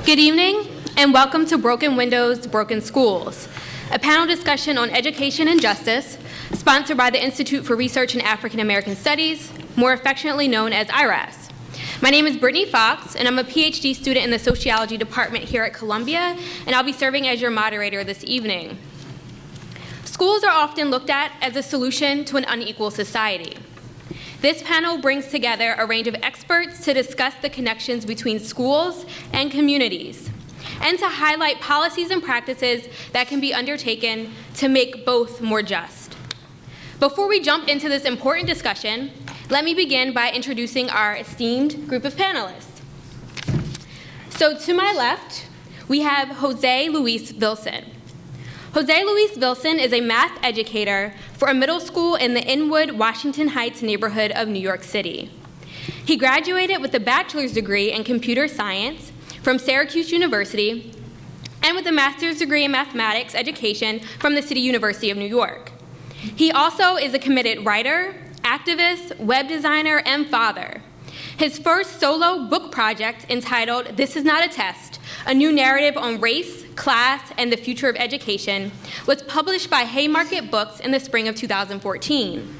Good evening, and welcome to Broken Windows, Broken Schools, a panel discussion on education and justice, sponsored by the Institute for Research in African American Studies, more affectionately known as IRAAS. My name is Brittany Fox, and I'm a PhD student in the Sociology department here at Columbia, and I'll be serving as your moderator this evening. Schools are often looked at as a solution to an unequal society. This panel brings together a range of experts to discuss the connections between schools and communities, and to highlight policies and practices that can be undertaken to make both more just. Before we jump into this important discussion, let me begin by introducing our esteemed group of panelists. So to my left, we have Jose Luis Vilson. Jose Luis Vilson is a math educator for a middle school in the Inwood, Washington Heights neighborhood of New York City. He graduated with a bachelor's degree in computer science from Syracuse University and with a master's degree in mathematics education from the City University of New York. He also is a committed writer, activist, web designer, and father. His first solo book project, entitled This Is Not a Test, a new narrative on race, class, and the future of education, was published by Haymarket Books in the spring of 2014.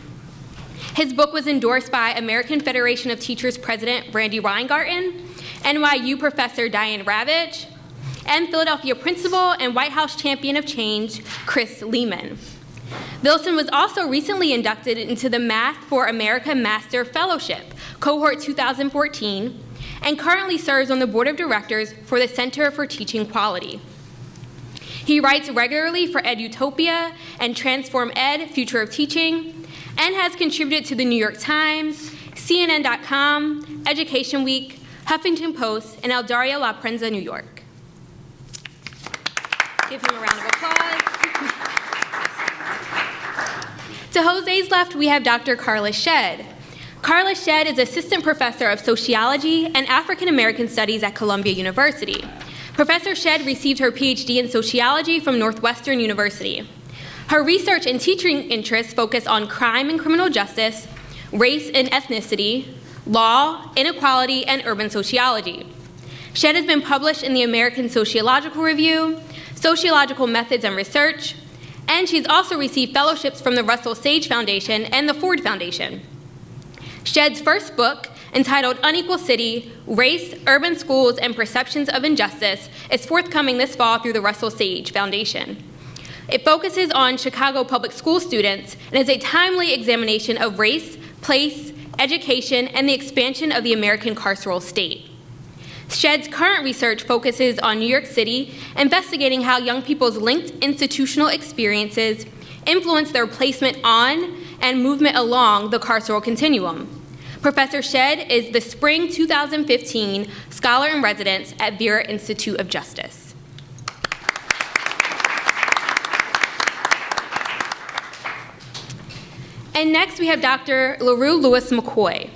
His book was endorsed by American Federation of Teachers President Brandy Weingarten, NYU Professor Diane Ravitch, and Philadelphia Principal and White House Champion of Change, Chris Lehman. Vilson was also recently inducted into the Math for America Master Fellowship, Cohort 2014, and currently serves on the board of directors for the Center for Teaching Quality. He writes regularly for EdUtopia and Transform Ed, Future of Teaching, and has contributed to the New York Times, CNN.com, Education Week, Huffington Post, and El Diario La Prensa, New York. Give him a round of applause. To Jose's left, we have Dr. Carla Shedd. Carla Shedd is Assistant Professor of Sociology and African American Studies at Columbia University. Professor Shedd received her PhD in Sociology from Northwestern University. Her research and teaching interests focus on crime and criminal justice, race and ethnicity, law, inequality, and urban sociology. Shedd has been published in the American Sociological Review, Sociological Methods and Research, and she's also received fellowships from the Russell Sage Foundation and the Ford Foundation. Shedd's first book, entitled Unequal City, Race, Urban Schools, and Perceptions of Injustice, is forthcoming this fall through the Russell Sage Foundation. It focuses on Chicago public school students and is a timely examination of race, place, education, and the expansion of the American carceral state. Shedd's current research focuses on New York City, investigating how young people's linked institutional experiences influence their placement on and movement along the carceral continuum. Professor Shedd is the Spring 2015 Scholar in Residence at Vera Institute of Justice. And next we have Dr. LaRue Lewis-McCoy.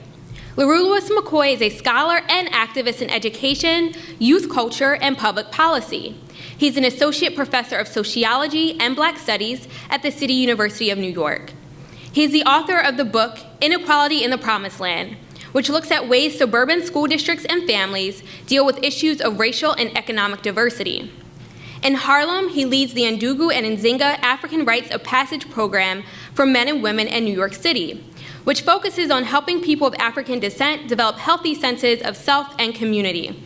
LaRue Lewis-McCoy is a scholar and activist in education, youth culture, and public policy. He's an associate professor of sociology and Black studies at the City University of New York. He is the author of the book Inequality in the Promised Land, which looks at ways suburban school districts and families deal with issues of racial and economic diversity. In Harlem, he leads the Ndugu and Nzinga African Rites of Passage program for men and women in New York City, which focuses on helping people of African descent develop healthy senses of self and community.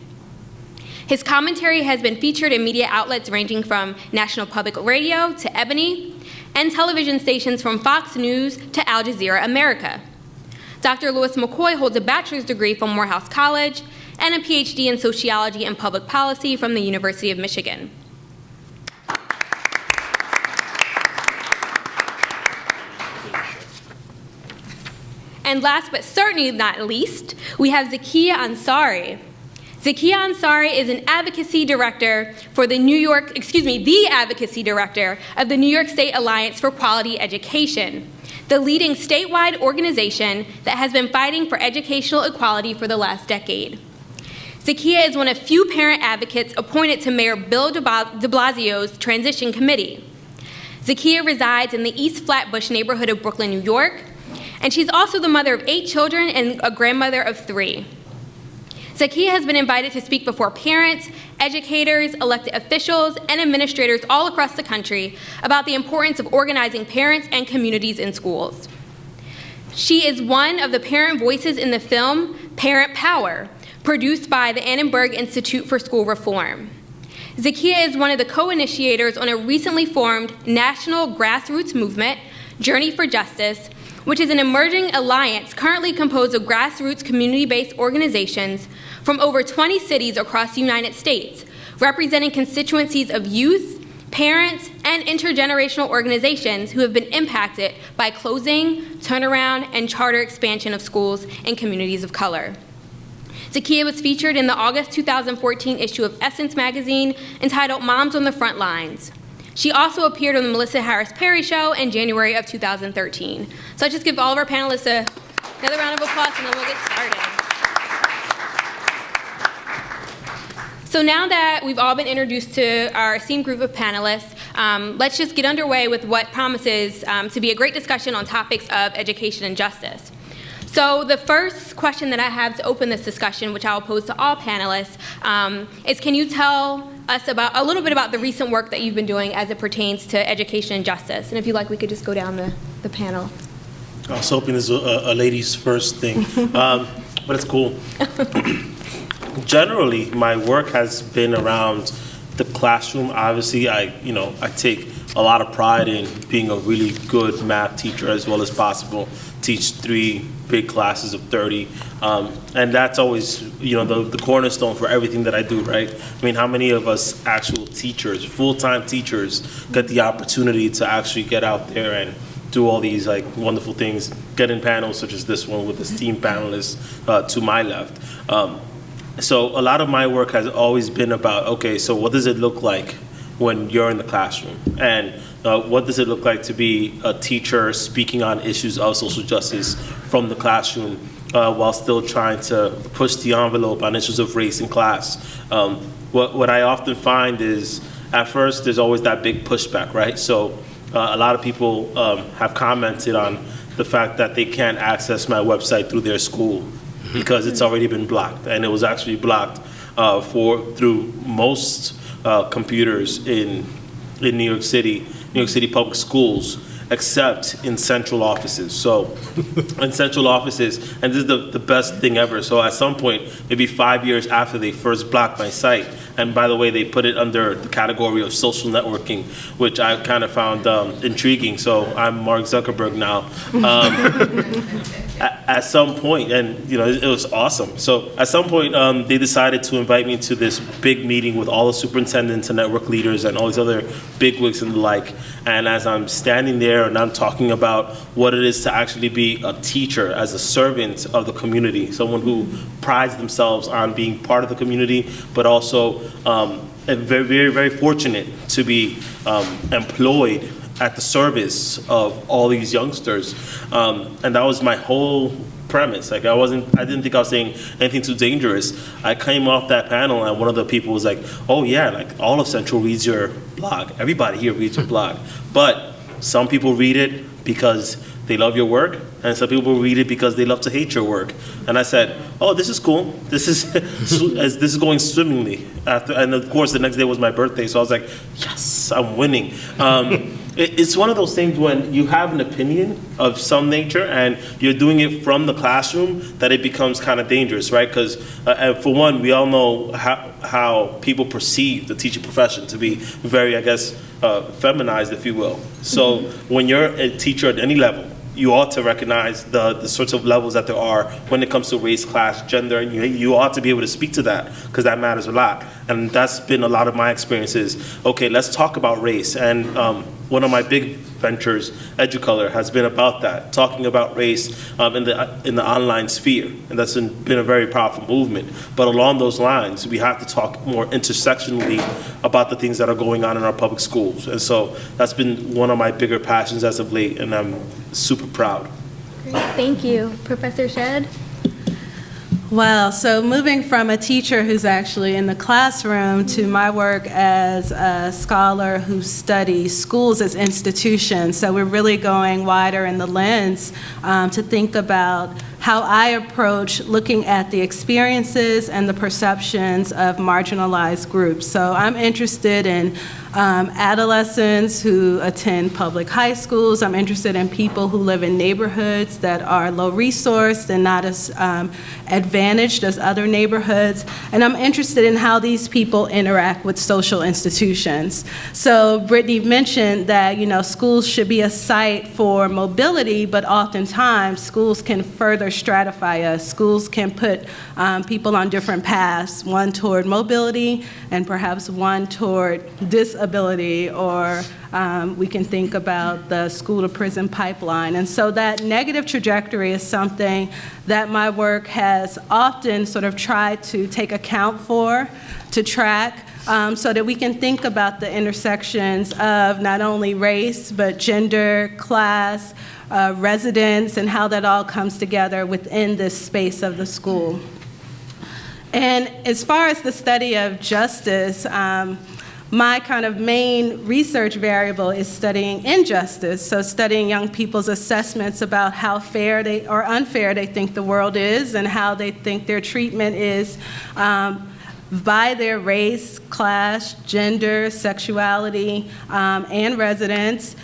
His commentary has been featured in media outlets ranging from National Public Radio to Ebony, and television stations from Fox News to Al Jazeera America. Dr. Lewis-McCoy holds a bachelor's degree from Morehouse College and a PhD in sociology and public policy from the University of Michigan. And last but certainly not least, we have Zakiyah Ansari. Zakiyah Ansari is an advocacy director for the advocacy director of the New York State Alliance for Quality Education, the leading statewide organization that has been fighting for educational equality for the last decade. Zakiyah is one of few parent advocates appointed to Mayor Bill de Blasio's transition committee. Zakiyah resides in the East Flatbush neighborhood of Brooklyn, New York, and she's also the mother of 8 children and a grandmother of 3. Zakiyah has been invited to speak before parents, educators, elected officials, and administrators all across the country about the importance of organizing parents and communities in schools. She is one of the parent voices in the film Parent Power, produced by the Annenberg Institute for School Reform. Zakiyah is one of the co-initiators on a recently formed national grassroots movement, Journey for Justice, which is an emerging alliance currently composed of grassroots community-based organizations from over 20 cities across the United States, representing constituencies of youth, parents, and intergenerational organizations who have been impacted by closing, turnaround, and charter expansion of schools in communities of color. Zakiyah was featured in the August 2014 issue of Essence magazine entitled Moms on the Front Lines. She also appeared on the Melissa Harris Perry Show in January of 2013. So let's just give all of our panelists another round of applause and then we'll get started. So now that we've all been introduced to our esteemed group of panelists, let's just get underway with what promises to be a great discussion on topics of education and justice. So the first question that I have to open this discussion, which I'll pose to all panelists, is can you tell us a little bit about the recent work that you've been doing as it pertains to education and justice? And if you'd like, we could just go down the panel. I was hoping this was a ladies first thing, but it's cool. Generally, my work has been around the classroom. Obviously, I take a lot of pride in being a really good math teacher as well as possible. Teach 3 big classes of 30, and that's always the cornerstone for everything that I do, right? I mean, how many of us actual teachers, full-time teachers, get the opportunity to actually get out there and do all these like wonderful things, get in panels such as this one with esteemed panelists to my left. So a lot of my work has always been about, okay, so what does it look like when you're in the classroom? And what does it look like to be a teacher speaking on issues of social justice from the classroom while still trying to push the envelope on issues of race and class? What I often find is, at first, there's always that big pushback, right? So a lot of people have commented on the fact that they can't access my website through their school because it's already been blocked, and it was actually blocked through most computers in New York City public schools, except in central offices. So in central offices, and this is the best thing ever. So at some point, maybe 5 years after they first blocked my site, and by the way, they put it under the category of social networking, which I kind of found intriguing. So I'm Mark Zuckerberg now. At some point, and it was awesome. So at some point, they decided to invite me to this big meeting with all the superintendents and network leaders and all these other bigwigs and the like. And as I'm standing there and I'm talking about what it is to actually be a teacher as a servant of the community, someone who prides themselves on being part of the community, but also very, very, very fortunate to be employed at the service of all these youngsters, and that was my whole premise. Like I didn't think I was saying anything too dangerous. I came off that panel and one of the people was like, "Oh yeah, like all of Central reads your blog. Everybody here reads your blog, but some people read it because they love your work, and some people read it because they love to hate your work." And I said, "Oh, this is cool. This is going swimmingly." And of course, the next day was my birthday, so I was like, "Yes, I'm winning." It's one of those things when you have an opinion of some nature and you're doing it from the classroom that it becomes kind of dangerous, right? Because for one, we all know how people perceive the teaching profession to be very, I guess, feminized, if you will. So when you're a teacher at any level, you ought to recognize the sorts of levels that there are when it comes to race, class, gender, and you ought to be able to speak to that because that matters a lot. And that's been a lot of my experiences. Okay, let's talk about race. And one of my big ventures, Educolor, has been about that, talking about race in the online sphere. And that's been a very powerful movement. But along those lines, we have to talk more intersectionally about the things that are going on in our public schools. And so that's been one of my bigger passions as of late, and I'm super proud. Great, thank you. Professor Shed? Well, so moving from a teacher who's actually in the classroom to my work as a scholar who studies schools as institutions, so we're really going wider in the lens to think about how I approach looking at the experiences and the perceptions of marginalized groups. So I'm interested in adolescents who attend public high schools. I'm interested in people who live in neighborhoods that are low-resourced and not as advantaged as other neighborhoods. And I'm interested in how these people interact with social institutions. So Brittany mentioned that, you know, schools should be a site for mobility, but oftentimes schools can further stratify us. Schools can put people on different paths, one toward mobility and perhaps one toward disability, or we can think about the school-to-prison pipeline. And so that negative trajectory is something that my work has often sort of tried to take account for, to track, so that we can think about the intersections of not only race, but gender, class, residence, and how that all comes together within this space of the school. And as far as the study of justice, my kind of main research variable is studying injustice, so studying young people's assessments about how fair they or unfair they think the world is and how they think their treatment is by their race, class, gender, sexuality, and residence,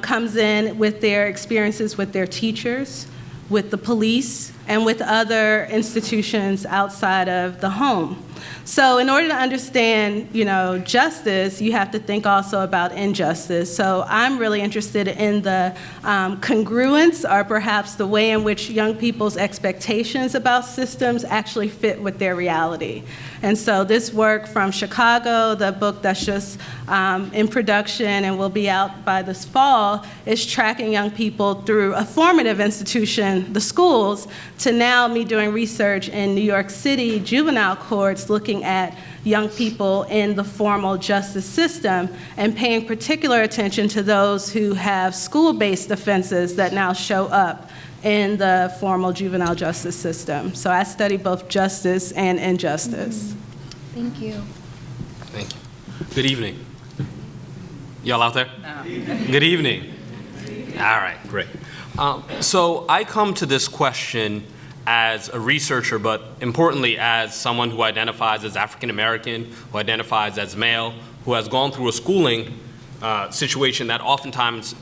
comes in with their experiences with their teachers, with the police, and with other institutions outside of the home. So in order to understand, you know, justice, you have to think also about injustice. So I'm really interested in the congruence, or perhaps the way in which young people's expectations about systems actually fit with their reality. And so this work from Chicago, the book that's just in production and will be out by this fall, is tracking young people through a formative institution, the schools, to now me doing research in New York City juvenile courts looking at young people in the formal justice system and paying particular attention to those who have school-based offenses that now show up in the formal juvenile justice system. So I study both justice and injustice. Thank you. Thank you. Good evening. Y'all out there? No. Good evening. All right, great. So I come to this question as a researcher, but importantly as someone who identifies as African American, who identifies as male, who has gone through a schooling situation that oftentimes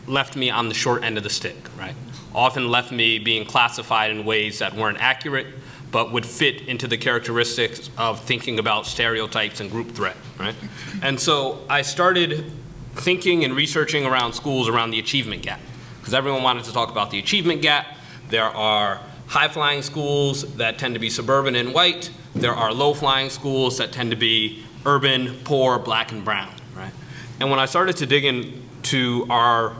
left me on the short end of the stick, right? Often left me being classified in ways that weren't accurate, but would fit into the characteristics of thinking about stereotypes and group threat, right? And so I started thinking and researching around schools around the achievement gap, because everyone wanted to talk about the achievement gap. There are high-flying schools that tend to be suburban and white. There are low-flying schools that tend to be urban, poor, black, and brown, right? And when I started to dig into our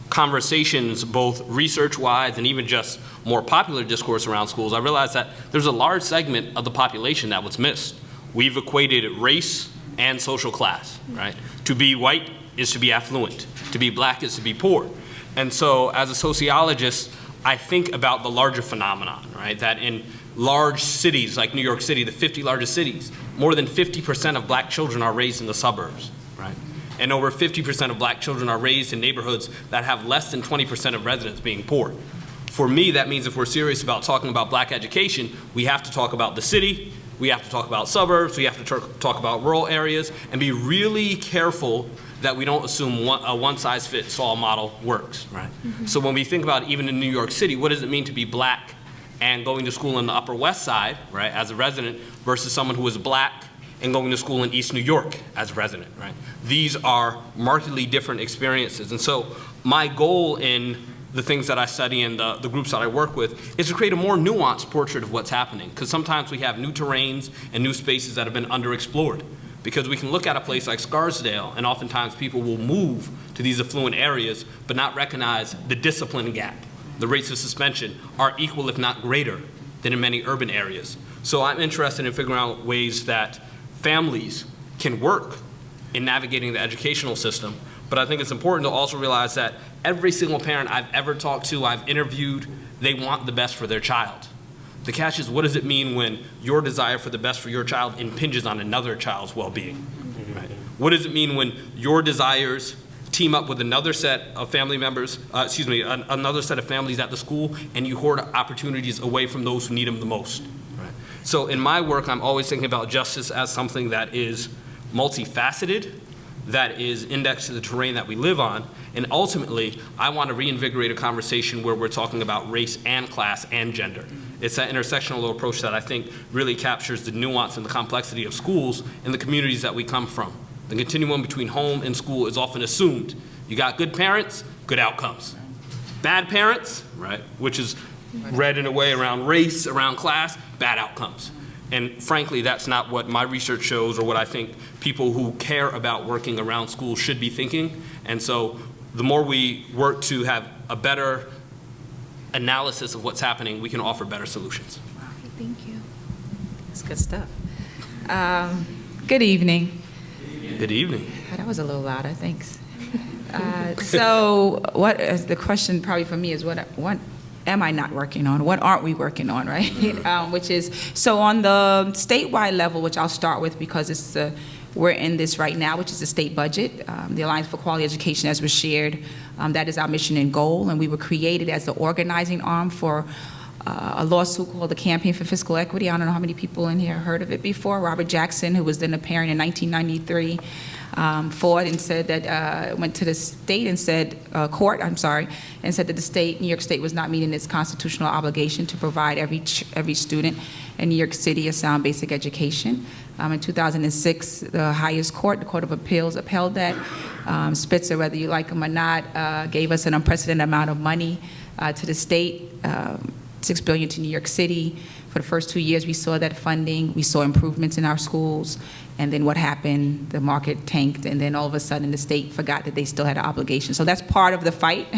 conversations, both research-wise and even just more popular discourse around schools, I realized that there's a large segment of the population that was missed. We've equated race and social class, right? To be white is to be affluent. To be black is to be poor. And so as a sociologist, I think about the larger phenomenon, right? That in large cities like New York City, the 50 largest cities, more than 50% of black children are raised in the suburbs, right? And over 50% of black children are raised in neighborhoods that have less than 20% of residents being poor. For me, that means if we're serious about talking about black education, we have to talk about the city, we have to talk about suburbs, we have to talk about rural areas, and be really careful that we don't assume a one-size-fits-all model works, right? Mm-hmm. So when we think about even in New York City, what does it mean to be black and going to school in the Upper West Side, right, as a resident, versus someone who is black and going to school in East New York as a resident, right? These are markedly different experiences. And so my goal in the things that I study and the groups that I work with is to create a more nuanced portrait of what's happening, because sometimes we have new terrains and new spaces that have been underexplored. Because we can look at a place like Scarsdale, and oftentimes people will move to these affluent areas, but not recognize the discipline gap. The rates of suspension are equal, if not greater, than in many urban areas. So I'm interested in figuring out ways that families can work in navigating the educational system. But I think it's important to also realize that every single parent I've ever talked to, I've interviewed, they want the best for their child. The catch is, what does it mean when your desire for the best for your child impinges on another child's well-being? Right? What does it mean when your desires team up with another set of family members, another set of families at the school, and you hoard opportunities away from those who need them the most? Right? So in my work, I'm always thinking about justice as something that is multifaceted, that is indexed to the terrain that we live on, and ultimately, I want to reinvigorate a conversation where we're talking about race and class and gender. It's that intersectional approach that I think really captures the nuance and the complexity of schools and the communities that we come from. The continuum between home and school is often assumed. You got good parents, good outcomes. Bad parents, right, which is read in a way around race, around class, bad outcomes. And frankly, that's not what my research shows or what I think people who care about working around schools should be thinking. And so the more we work to have a better analysis of what's happening, we can offer better solutions. Okay, thank you. That's good stuff. Good evening. Good evening. That was a little louder, thanks. So what is the question probably for me is what am I not working on? What aren't we working on, right? Which is, so on the statewide level, which I'll start with because we're in this right now, which is the state budget. The Alliance for Quality Education, as was shared, that is our mission and goal, and we were created as the organizing arm for a lawsuit called the Campaign for Fiscal Equity. I don't know how many people in here heard of it before. Robert Jackson, who was then a parent in 1993, fought and said that, went to the state and said, court, and said that the state, New York State, was not meeting its constitutional obligation to provide every student in New York City a sound basic education. In 2006, the highest court, the Court of Appeals, upheld that. Spitzer, whether you like him or not, gave us an unprecedented amount of money to the state, $6 billion to New York City. For the first 2 years, we saw that funding. We saw improvements in our schools. And then what happened? The market tanked, and then all of a sudden the state forgot that they still had an obligation. So that's part of the fight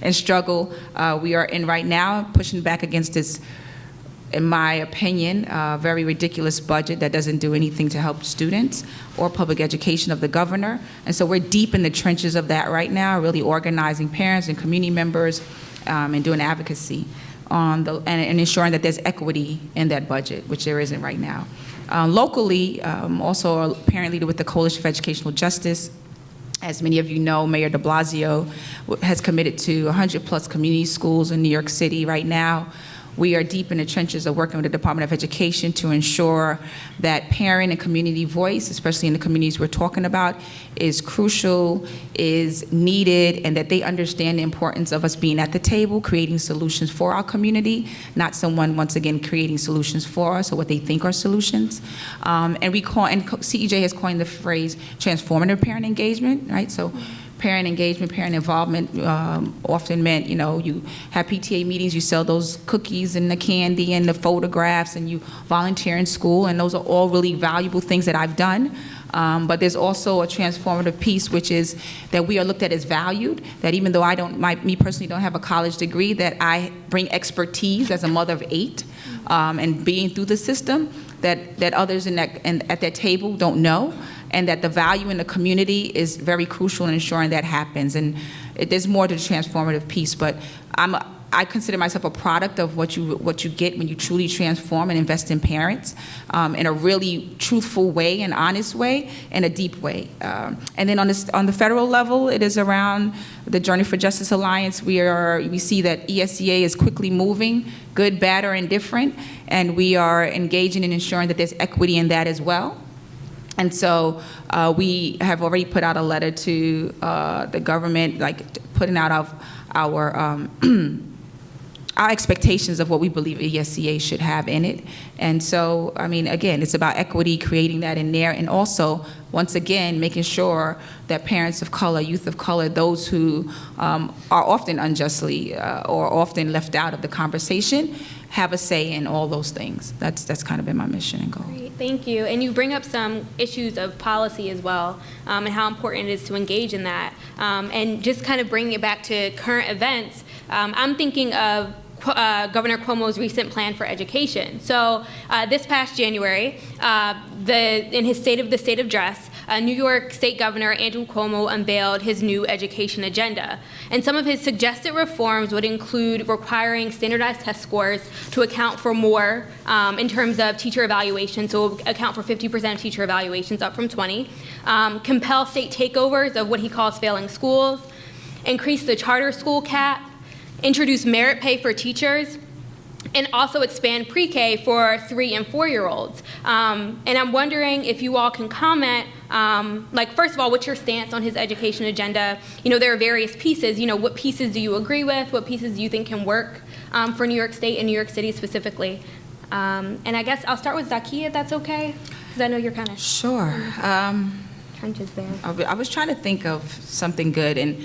and struggle we are in right now, pushing back against this, in my opinion, very ridiculous budget that doesn't do anything to help students or public education of the governor. And so we're deep in the trenches of that right now, really organizing parents and community members and doing advocacy on and ensuring that there's equity in that budget, which there isn't right now. Locally, also a parent leader with the Coalition for Educational Justice. As many of you know, Mayor de Blasio has committed to 100+ community schools in New York City right now. We are deep in the trenches of working with the Department of Education to ensure that parent and community voice, especially in the communities we're talking about, is crucial, is needed, and that they understand the importance of us being at the table, creating solutions for our community, not someone, once again, creating solutions for us or what they think are solutions. And CEJ has coined the phrase transformative parent engagement, right? So parent engagement, parent involvement often meant, you have PTA meetings, you sell those cookies and the candy and the photographs, and you volunteer in school, and those are all really valuable things that I've done. But there's also a transformative piece, which is that we are looked at as valued, that even though me personally don't have a college degree, that I bring expertise as a mother of 8 and being through the system that others at that table don't know, and that the value in the community is very crucial in ensuring that happens. And there's more to the transformative piece, but I consider myself a product of what you get when you truly transform and invest in parents in a really truthful way, an honest way, and a deep way. And then on the federal level, it is around the Journey for Justice Alliance. We see that ESEA is quickly moving, good, bad, or indifferent, and we are engaging in ensuring that there's equity in that as well. And so we have already put out a letter to the government, putting out our expectations of what we believe ESEA should have in it. And so, again, it's about equity, creating that in there, and also, once again, making sure that parents of color, youth of color, those who are often unjustly or often left out of the conversation, have a say in all those things. That's kind of been my mission and goal. Great, thank you. And you bring up some issues of policy as well, and how important it is to engage in that. And just kind of bringing it back to current events, I'm thinking of Governor Cuomo's recent plan for education. So this past January, in his State of the State Address, New York State Governor Andrew Cuomo unveiled his new education agenda. And some of his suggested reforms would include requiring standardized test scores to account for more in terms of teacher evaluation, so account for 50% of teacher evaluations, up from 20, compel state takeovers of what he calls failing schools, increase the charter school cap, introduce merit pay for teachers, and also expand pre-K for 3 and 4-year-olds. And I'm wondering if you all can comment, like, first of all, what's your stance on his education agenda? You know, there are various pieces. You know, what pieces do you agree with? What pieces do you think can work for New York State and New York City specifically? And I guess I'll start with Zakiyah, if that's okay, because I know you're kind of Sure. trenches there. I was trying to think of something good, and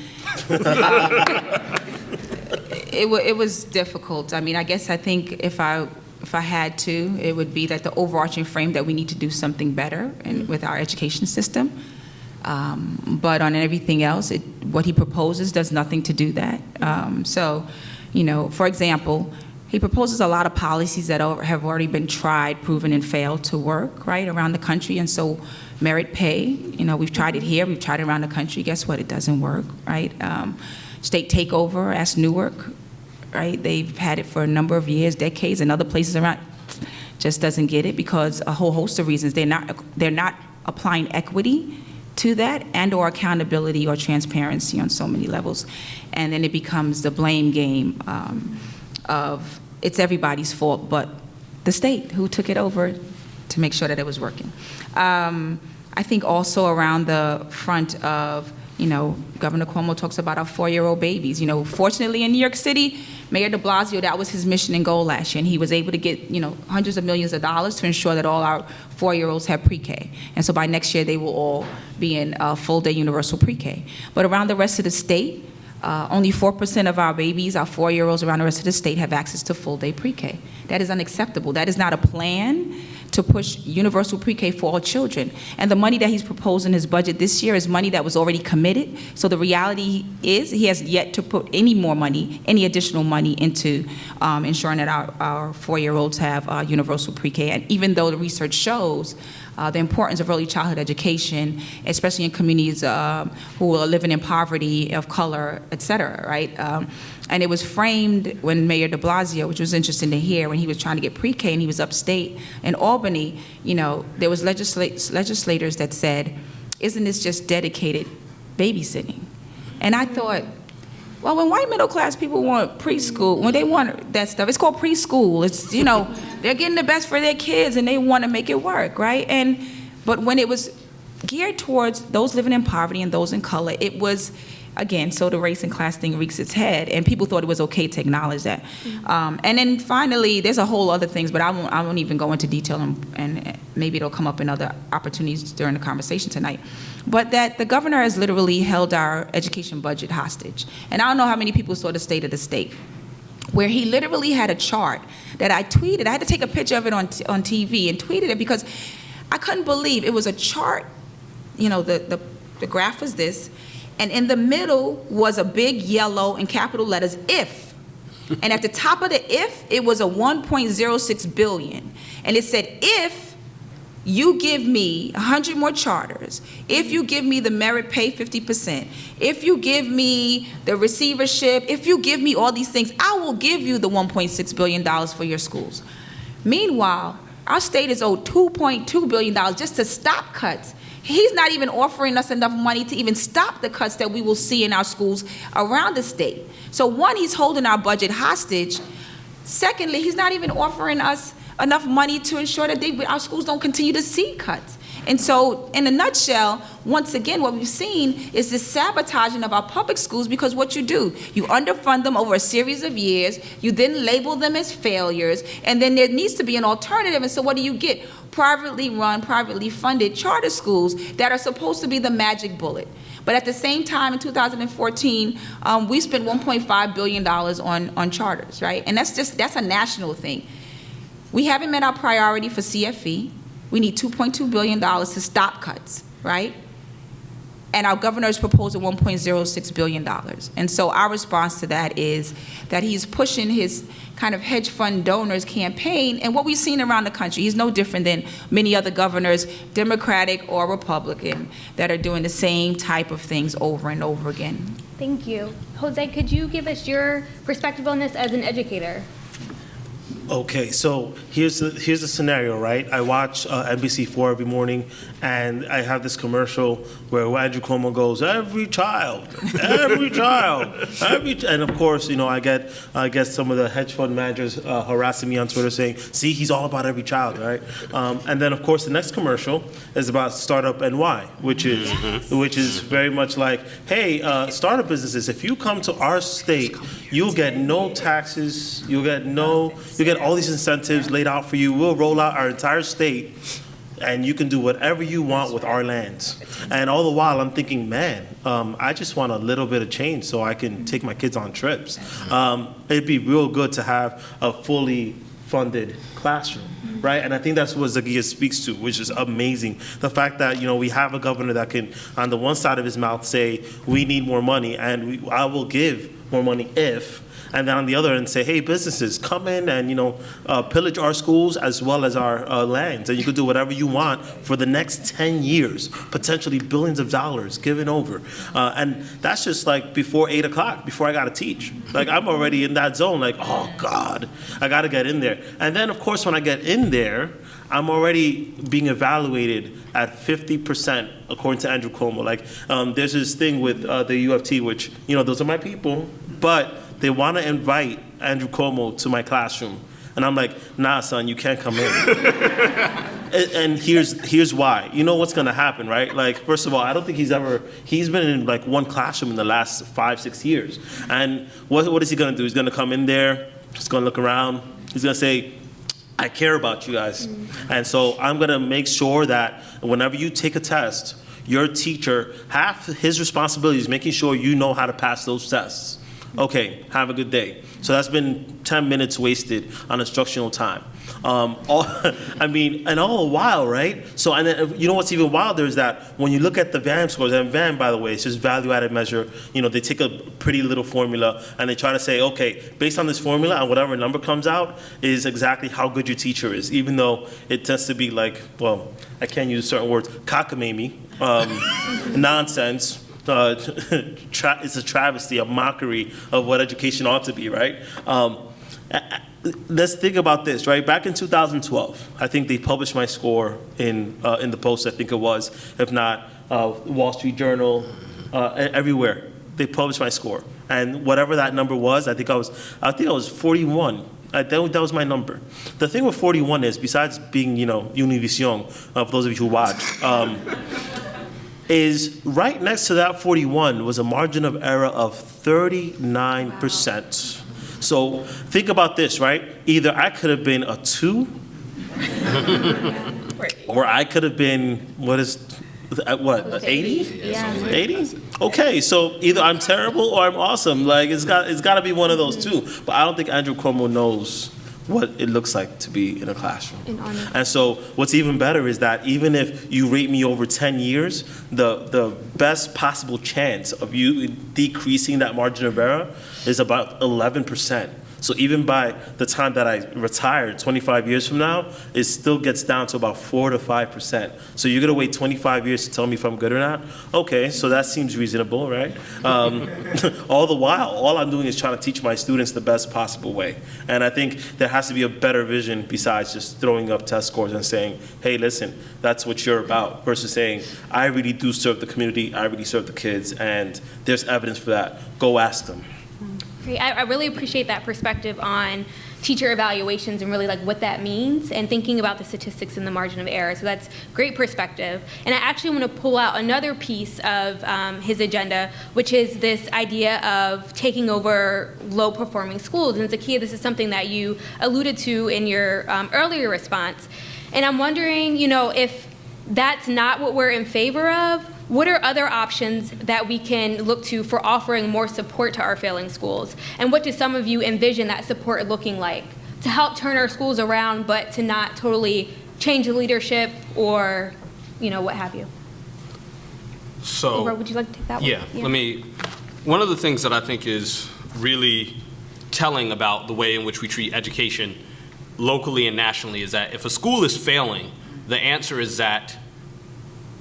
it was difficult. I mean, I guess I think if I had to, it would be that the overarching frame that we need to do something better with our education system. But on everything else, what he proposes does nothing to do that. So, you know, for example, he proposes a lot of policies that have already been tried, proven, and failed to work, right, around the country. And so merit pay, you know, we've tried it here, we've tried it around the country. Guess what? It doesn't work, right? State takeover, ask Newark, right? They've had it for a number of years, decades, and other places around. Just doesn't get it because a whole host of reasons. They're not applying equity to that and/or accountability or transparency on so many levels. And then it becomes the blame game of it's everybody's fault but the state who took it over to make sure that it was working. I think also around the front of, you know, Governor Cuomo talks about our 4-year-old babies. You know, fortunately in New York City, Mayor de Blasio, that was his mission and goal last year, and he was able to get, you know, hundreds of millions of dollars to ensure that all our 4-year-olds have pre-K. And so by next year, they will all be in full-day universal pre-K. But around the rest of the state, only 4% of our babies, our 4-year-olds around the rest of the state, have access to full-day pre-K. That is unacceptable. That is not a plan to push universal pre-K for all children. And the money that he's proposed in his budget this year is money that was already committed. So the reality is he has yet to put any more money, any additional money into ensuring that our 4-year-olds have universal pre-K. And even though the research shows the importance of early childhood education, especially in communities who are living in poverty, of color, et cetera, right? And it was framed when Mayor de Blasio, which was interesting to hear, when he was trying to get pre-K and he was upstate in Albany, you know, there was legislators that said, isn't this just dedicated babysitting? And I thought, well, when white middle class people want preschool, when they want that stuff, it's called preschool. It's, you know, they're getting the best for their kids and they want to make it work, right? But when it was geared towards those living in poverty and those in color, it was, again, so the race and class thing reeks its head, and people thought it was okay to acknowledge that. And then finally, there's a whole other things, but I won't even go into detail, and maybe it'll come up in other opportunities during the conversation tonight. But that the governor has literally held our education budget hostage. And I don't know how many people saw the State of the State, where he literally had a chart that I tweeted. I had to take a picture of it on TV and tweeted it because I couldn't believe it was a chart. You know, the graph was this, and in the middle was a big yellow in capital letters, if. And at the top of the if, it was a 1.06 billion. And it said, if you give me 100 more charters, if you give me the merit pay 50%, if you give me the receivership, if you give me all these things, I will give you the $1.6 billion for your schools. Meanwhile, our state is owed $2.2 billion just to stop cuts. He's not even offering us enough money to even stop the cuts that we will see in our schools around the state. So one, he's holding our budget hostage. Secondly, he's not even offering us enough money to ensure that our schools don't continue to see cuts. And so, in a nutshell, once again, what we've seen is this sabotaging of our public schools, because what you do, you underfund them over a series of years, you then label them as failures, and then there needs to be an alternative. And so what do you get? Privately run, privately funded charter schools that are supposed to be the magic bullet. But at the same time, in 2014, we spent $1.5 billion on charters, right? And that's a national thing. We haven't met our priority for CFE. We need $2.2 billion to stop cuts, right? and our governor has proposed $1.06 billion. And so our response to that is that he's pushing his kind of hedge fund donors campaign, and what we've seen around the country, he's no different than many other governors, Democratic or Republican, that are doing the same type of things over and over again. Thank you. Jose, could you give us your perspective on this as an educator? Okay, so here's the scenario, right? I watch NBC4 every morning, and I have this commercial where Andrew Cuomo goes, every child, and of course, I get some of the hedge fund managers harassing me on Twitter saying, see, he's all about every child, right? And then, of course, the next commercial is about Startup NY, which is very much like, hey, startup businesses, if you come to our state, you'll get no taxes, you'll get all these incentives laid out for you. We'll roll out our entire state, and you can do whatever you want with our lands. And all the while, I'm thinking, man, I just want a little bit of change so I can take my kids on trips. It'd be real good to have a fully funded classroom, right? And I think that's what Zakiyah speaks to, which is amazing. The fact that, we have a governor that can, on the one side of his mouth, say, we need more money, and I will give more money if, and then on the other end say, hey, businesses, come in and, pillage our schools as well as our lands. And you could do whatever you want for the next 10 years, potentially billions of dollars given over. And that's just like before 8 o'clock, before I got to teach. Like, I'm already in that zone, like, oh, God, I got to get in there. And then, of course, when I get in there, I'm already being evaluated at 50%, according to Andrew Cuomo. Like, there's this thing with the U of T, which, those are my people, but they want to invite Andrew Cuomo to my classroom. And I'm like, nah, son, you can't come in. and here's why. You know what's going to happen, right? Like, first of all, I don't think he's been in like one classroom in the last 5-6 years. And what is he going to do? He's going to come in there, he's going to look around, he's going to say, I care about you guys. And so I'm going to make sure that whenever you take a test, your teacher, half his responsibility is making sure you know how to pass those tests. Okay, have a good day. So that's been 10 minutes wasted on instructional time. And all the while, right? So, and then, what's even wilder is that when you look at the VAM scores, and VAM, by the way, it's just value-added measure. They take a pretty little formula, and they try to say, okay, based on this formula, and whatever number comes out is exactly how good your teacher is, even though it tends to be like, well, I can't use certain words, cockamamie, nonsense. It's a travesty, a mockery of what education ought to be, right? Let's think about this, right? Back in 2012, I think they published my score in the Post, I think it was, if not Wall Street Journal, everywhere. They published my score, and whatever that number was, I think I was 41. That was my number. The thing with 41 is, besides being, Univision, for those of you who watch, is right next to that 41 was a margin of error of 39%. So think about this, right? Either I could have been a 2, or I could have been, 80? Yeah. 80? Okay, so either I'm terrible or I'm awesome. Like, it's got to be one of those two. But I don't think Andrew Cuomo knows what it looks like to be in a classroom. And so what's even better is that even if you rate me over 10 years, the best possible chance of you decreasing that margin of error is about 11%. So even by the time that I retire, 25 years from now, it still gets down to about 4 to 5%. So you're gonna wait 25 years to tell me if I'm good or not? Okay, so that seems reasonable, right? All the while, all I'm doing is trying to teach my students the best possible way. And I think there has to be a better vision besides just throwing up test scores and saying, hey, listen, that's what you're about, versus saying, I really do serve the community, I really serve the kids, and there's evidence for that. Go ask them. Great. I really appreciate that perspective on teacher evaluations and really like what that means and thinking about the statistics and the margin of error. So that's great perspective. And I actually want to pull out another piece of his agenda, which is this idea of taking over low-performing schools. And Zakiyah, this is something that you alluded to in your earlier response. And I'm wondering, if that's not what we're in favor of, what are other options that we can look to for offering more support to our failing schools? And what do some of you envision that support looking like to help turn our schools around, but to not totally change the leadership or, what have you? So, Or would you like to take that one? yeah, one of the things that I think is really telling about the way in which we treat education locally and nationally is that if a school is failing, the answer is that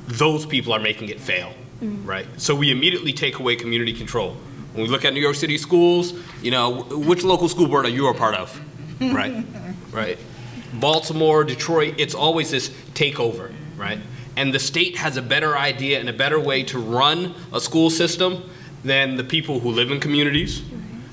those people are making it fail, right? So we immediately take away community control. When we look at New York City schools, which local school board are you a part of, right? Right. Baltimore, Detroit, it's always this takeover, right? And the state has a better idea and a better way to run a school system than the people who live in communities,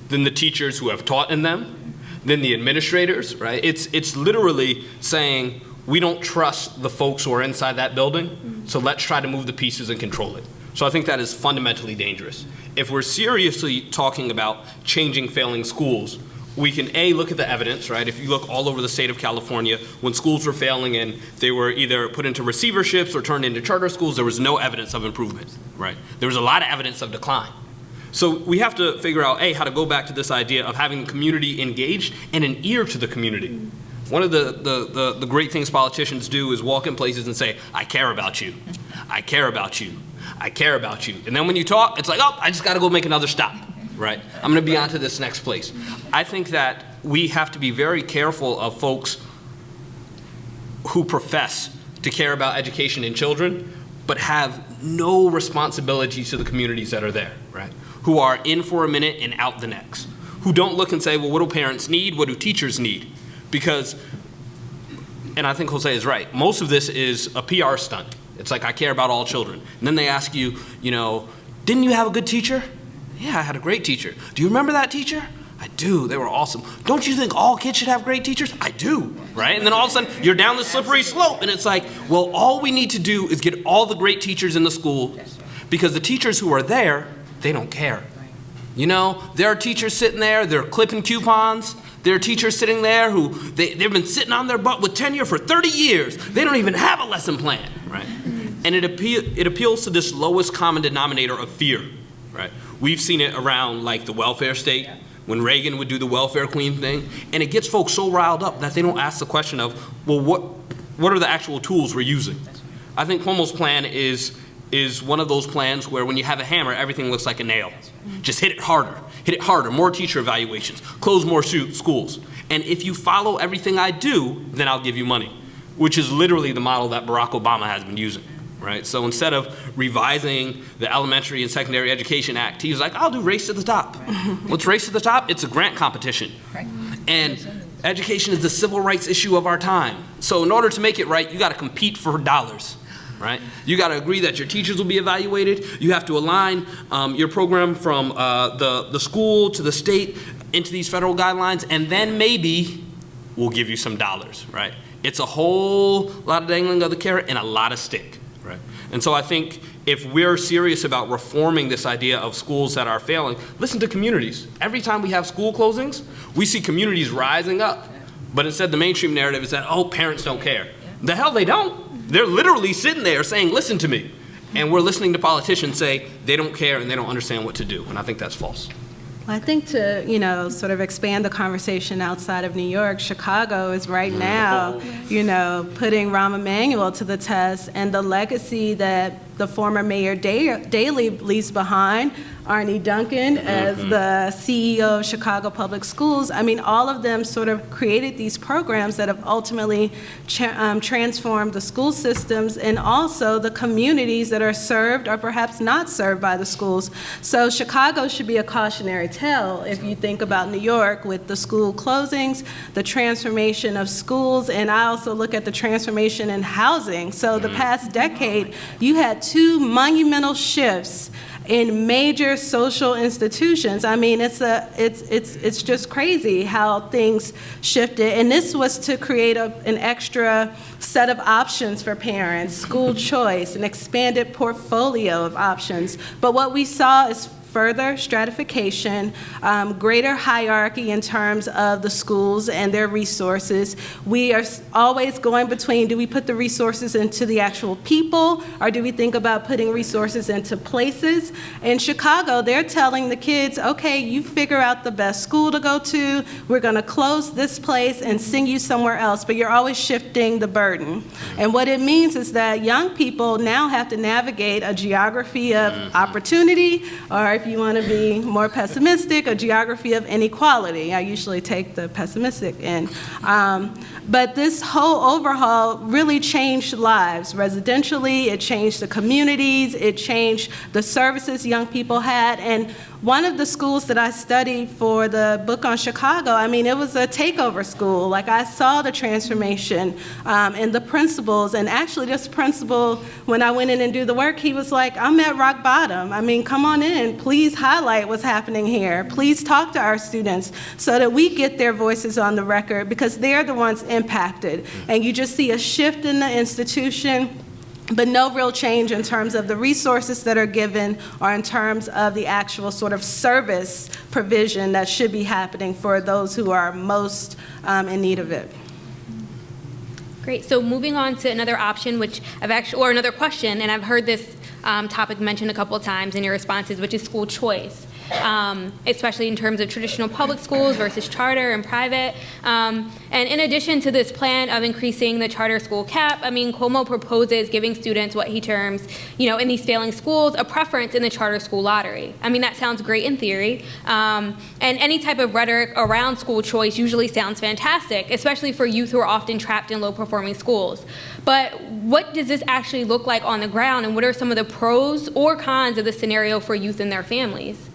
than the teachers who have taught in them, than the administrators, right? It's literally saying, we don't trust the folks who are inside that building, so let's try to move the pieces and control it. So I think that is fundamentally dangerous. If we're seriously talking about changing failing schools, we can look at the evidence, right? If you look all over the state of California, when schools were failing and they were either put into receiverships or turned into charter schools, there was no evidence of improvement, right? There was a lot of evidence of decline. So we have to figure out, how to go back to this idea of having the community engaged and an ear to the community. One of the great things politicians do is walk in places and say, I care about you. I care about you. I care about you. And then when you talk, it's like, oh, I just got to go make another stop, right? I'm going to be on to this next place. I think that we have to be very careful of folks who profess to care about education in children, but have no responsibility to the communities that are there, right? Who are in for a minute and out the next. Who don't look and say, well, what do parents need? What do teachers need? Because, and I think Jose is right, most of this is a PR stunt. It's like, I care about all children. And then they ask you, didn't you have a good teacher? Yeah, I had a great teacher. Do you remember that teacher? I do, they were awesome. Don't you think all kids should have great teachers? I do, right? And then all of a sudden, you're down the slippery slope, and it's like, well, all we need to do is get all the great teachers in the school, because the teachers who are there, they don't care. There are teachers sitting there, they're clipping coupons. There are teachers sitting there who, they've been sitting on their butt with tenure for 30 years. They don't even have a lesson plan, right? And it appeals to this lowest common denominator of fear, right? We've seen it around like the welfare state, when Reagan would do the welfare queen thing, and it gets folks so riled up that they don't ask the question of, well, what are the actual tools we're using? I think Cuomo's plan is one of those plans where when you have a hammer, everything looks like a nail. Just hit it harder, more teacher evaluations, close more schools. And if you follow everything I do, then I'll give you money, which is literally the model that Barack Obama has been using, right? So instead of revising the Elementary and Secondary Education Act, he was like, I'll do Race to the Top. What's Race to the Top? It's a grant competition. And education is the civil rights issue of our time. So in order to make it right, you gotta compete for dollars. Right? You got to agree that your teachers will be evaluated. You have to align your program from the school to the state into these federal guidelines, and then maybe we'll give you some dollars, right? It's a whole lot of dangling of the carrot and a lot of stick, right? And so I think if we're serious about reforming this idea of schools that are failing, listen to communities. Every time we have school closings, we see communities rising up. But instead the mainstream narrative is that, oh, parents don't care. The hell they don't. They're literally sitting there saying, listen to me. And we're listening to politicians say they don't care and they don't understand what to do. And I think that's false. I think to, sort of expand the conversation outside of New York, Chicago is right now, putting Rahm Emanuel to the test, and the legacy that the former Mayor Daley leaves behind, Arne Duncan as the CEO of Chicago Public Schools. I mean, all of them sort of created these programs that have ultimately transformed the school systems and also the communities that are served or perhaps not served by the schools. So Chicago should be a cautionary tale if you think about New York with the school closings, the transformation of schools, and I also look at the transformation in housing. So the past decade, you had two monumental shifts in major social institutions. I mean, it's just crazy how things shifted. And this was to create an extra set of options for parents, school choice, an expanded portfolio of options. But what we saw is further stratification, greater hierarchy in terms of the schools and their resources. We are always going between, do we put the resources into the actual people, or do we think about putting resources into places? In Chicago, they're telling the kids, okay, you figure out the best school to go to, we're gonna close this place and send you somewhere else, but you're always shifting the burden. And what it means is that young people now have to navigate a geography of opportunity, or if you want to be more pessimistic, a geography of inequality. I usually take the pessimistic end. But this whole overhaul really changed lives. Residentially, it changed the communities, it changed the services young people had, and one of the schools that I studied for the book on Chicago, I mean, it was a takeover school. Like, I saw the transformation in the principals, and actually this principal, when I went in and do the work, he was like, I'm at rock bottom. I mean, come on in, please highlight what's happening here. Please talk to our students so that we get their voices on the record, because they're the ones impacted. And you just see a shift in the institution, but no real change in terms of the resources that are given or in terms of the actual sort of service provision that should be happening for those who are most in need of it. Great. So moving on to another option, which I've actually, or another question, and I've heard this topic mentioned a couple of times in your responses, which is school choice. Especially in terms of traditional public schools versus charter and private. And in addition to this plan of increasing the charter school cap, I mean, Cuomo proposes giving students what he terms, in these failing schools, a preference in the charter school lottery. I mean, that sounds great in theory. And any type of rhetoric around school choice usually sounds fantastic, especially for youth who are often trapped in low-performing schools. But what does this actually look like on the ground, and what are some of the pros or cons of the scenario for youth and their families?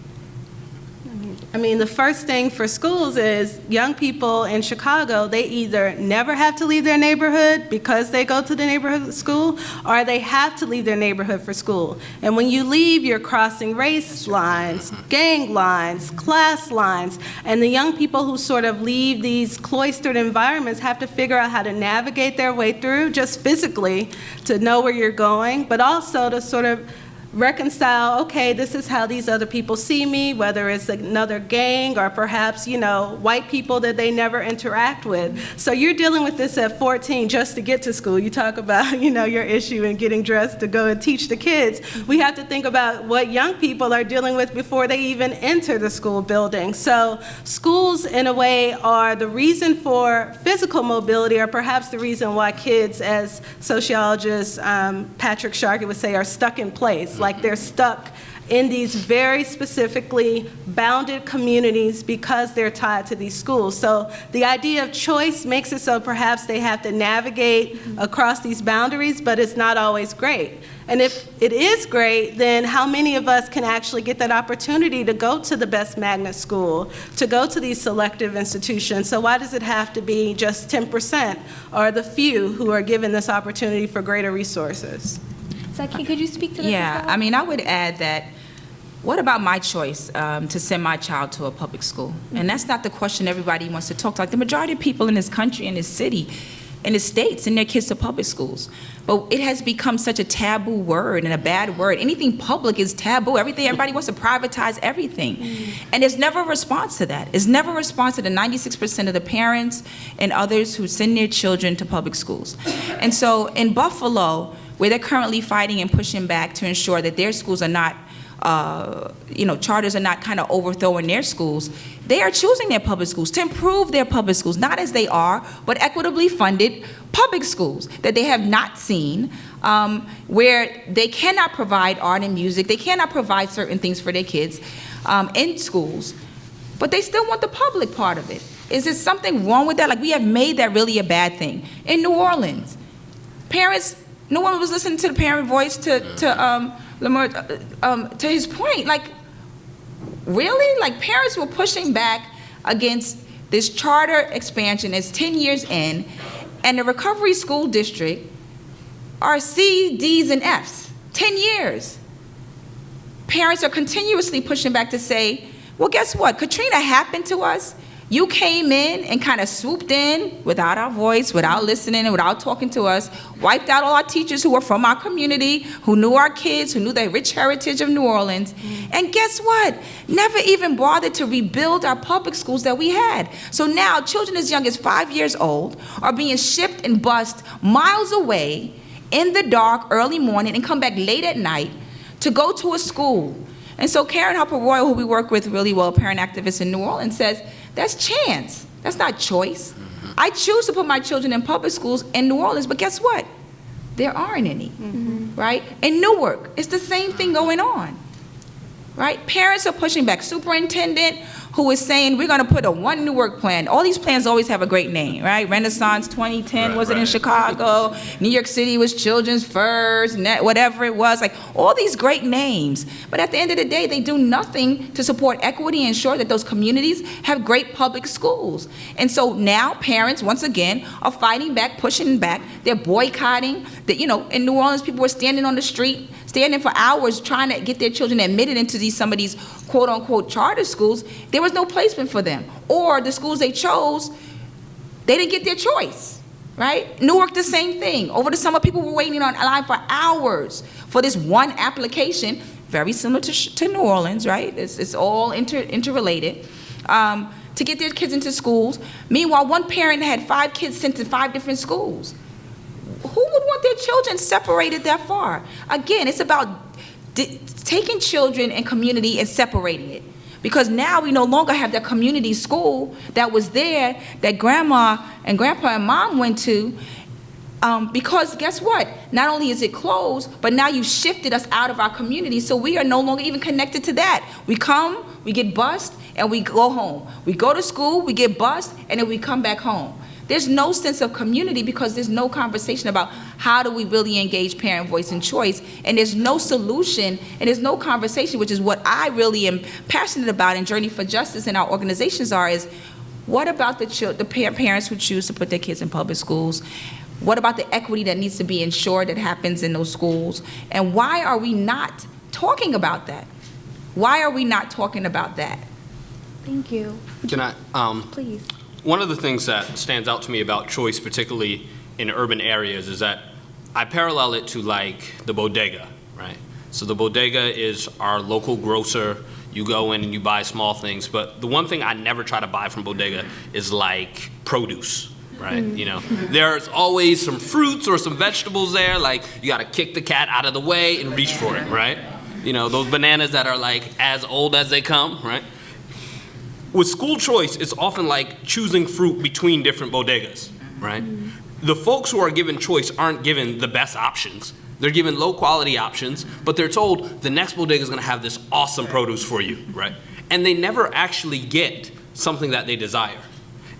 I mean, the first thing for schools is young people in Chicago, they either never have to leave their neighborhood because they go to the neighborhood school, or they have to leave their neighborhood for school. And when you leave, you're crossing race lines, gang lines, class lines, and the young people who sort of leave these cloistered environments have to figure out how to navigate their way through, just physically, to know where you're going, but also to sort of reconcile, okay, this is how these other people see me, whether it's another gang or perhaps, white people that they never interact with. So you're dealing with this at 14 just to get to school. You talk about, your issue in getting dressed to go and teach the kids. We have to think about what young people are dealing with before they even enter the school building. So schools, in a way, are the reason for physical mobility, or perhaps the reason why kids, as sociologist Patrick Sharkey would say, are stuck in place. Like, they're stuck in these very specifically bounded communities because they're tied to these schools. So the idea of choice makes it so perhaps they have to navigate across these boundaries, but it's not always great. And if it is great, then how many of us can actually get that opportunity to go to the best magnet school, to go to these selective institutions? So why does it have to be just 10% or the few who are given this opportunity for greater resources? Zakiyah, could you speak to this? Yeah, I mean, I would add that, what about my choice to send my child to a public school? And that's not the question everybody wants to talk to. Like, the majority of people in this country, in this city, in the states, send their kids to public schools. But it has become such a taboo word and a bad word. Anything public is taboo. Everybody wants to privatize everything. And there's never a response to that. There's never a response to the 96% of the parents and others who send their children to public schools. And so in Buffalo, where they're currently fighting and pushing back to ensure that their schools are not, charters are not kind of overthrowing their schools, they are choosing their public schools to improve their public schools, not as they are, but equitably funded public schools that they have not seen, where they cannot provide art and music, they cannot provide certain things for their kids in schools, but they still want the public part of it. Is there something wrong with that? Like, we have made that really a bad thing. In New Orleans, parents, no one was listening to the parent voice to his point. Like, really? Like, parents were pushing back against this charter expansion. It's 10 years in, and the Recovery School District are C, Ds, and Fs. 10 years. Parents are continuously pushing back to say, well, guess what? Katrina happened to us, You came in and kind of swooped in without our voice, without listening, and without talking to us, wiped out all our teachers who were from our community, who knew our kids, who knew the rich heritage of New Orleans. And guess what? Never even bothered to rebuild our public schools that we had. So now children as young as 5 years old are being shipped and bused miles away in the dark, early morning, and come back late at night to go to a school. And so Karen Harper Royal, who we work with really well, parent activist in New Orleans, says, that's chance. That's not choice. I choose to put my children in public schools in New Orleans, but guess what? There aren't any, right? In Newark, it's the same thing going on, right? Parents are pushing back. Superintendent who is saying, we're gonna put a one Newark plan. All these plans always have a great name, right? Renaissance 2010 was it in Chicago? New York City was Children's First, whatever it was, like all these great names. But at the end of the day, they do nothing to support equity and ensure that those communities have great public schools. And so now parents, once again, are fighting back, pushing back. They're boycotting. In New Orleans, people were standing on the street, standing for hours trying to get their children admitted into some of these quote-unquote charter schools. There was no placement for them. Or the schools they chose, they didn't get their choice, right? Newark, the same thing. Over the summer, people were waiting on line for hours for this one application, very similar to New Orleans, right? It's all interrelated, to get their kids into schools. Meanwhile, one parent had 5 kids sent to 5 different schools. Who would want their children separated that far? Again, it's about taking children and community and separating it. Because now we no longer have that community school that was there that grandma and grandpa and mom went to, because guess what? Not only is it closed, but now you shifted us out of our community, so we are no longer even connected to that. We come, we get bused, and we go home. We go to school, we get bused, and then we come back home. There's no sense of community because there's no conversation about how do we really engage parent voice and choice, and there's no solution, and there's no conversation, which is what I really am passionate about in Journey for Justice and our organizations is what about the parents who choose to put their kids in public schools? What about the equity that needs to be ensured that happens in those schools? And why are we not talking about that? Why are we not talking about that? Thank you. Can I, Please. one of the things that stands out to me about choice, particularly in urban areas, is that I parallel it to like the bodega, right? So the bodega is our local grocer. You go in and you buy small things, but the one thing I never try to buy from bodega is like produce, right? There's always some fruits or some vegetables there, like you gotta kick the cat out of the way and reach for it, right? Those bananas that are like as old as they come, right? With school choice, it's often like choosing fruit between different bodegas, right? The folks who are given choice aren't given the best options. They're given low quality options, but they're told the next bodega is gonna have this awesome produce for you, right? And they never actually get something that they desire.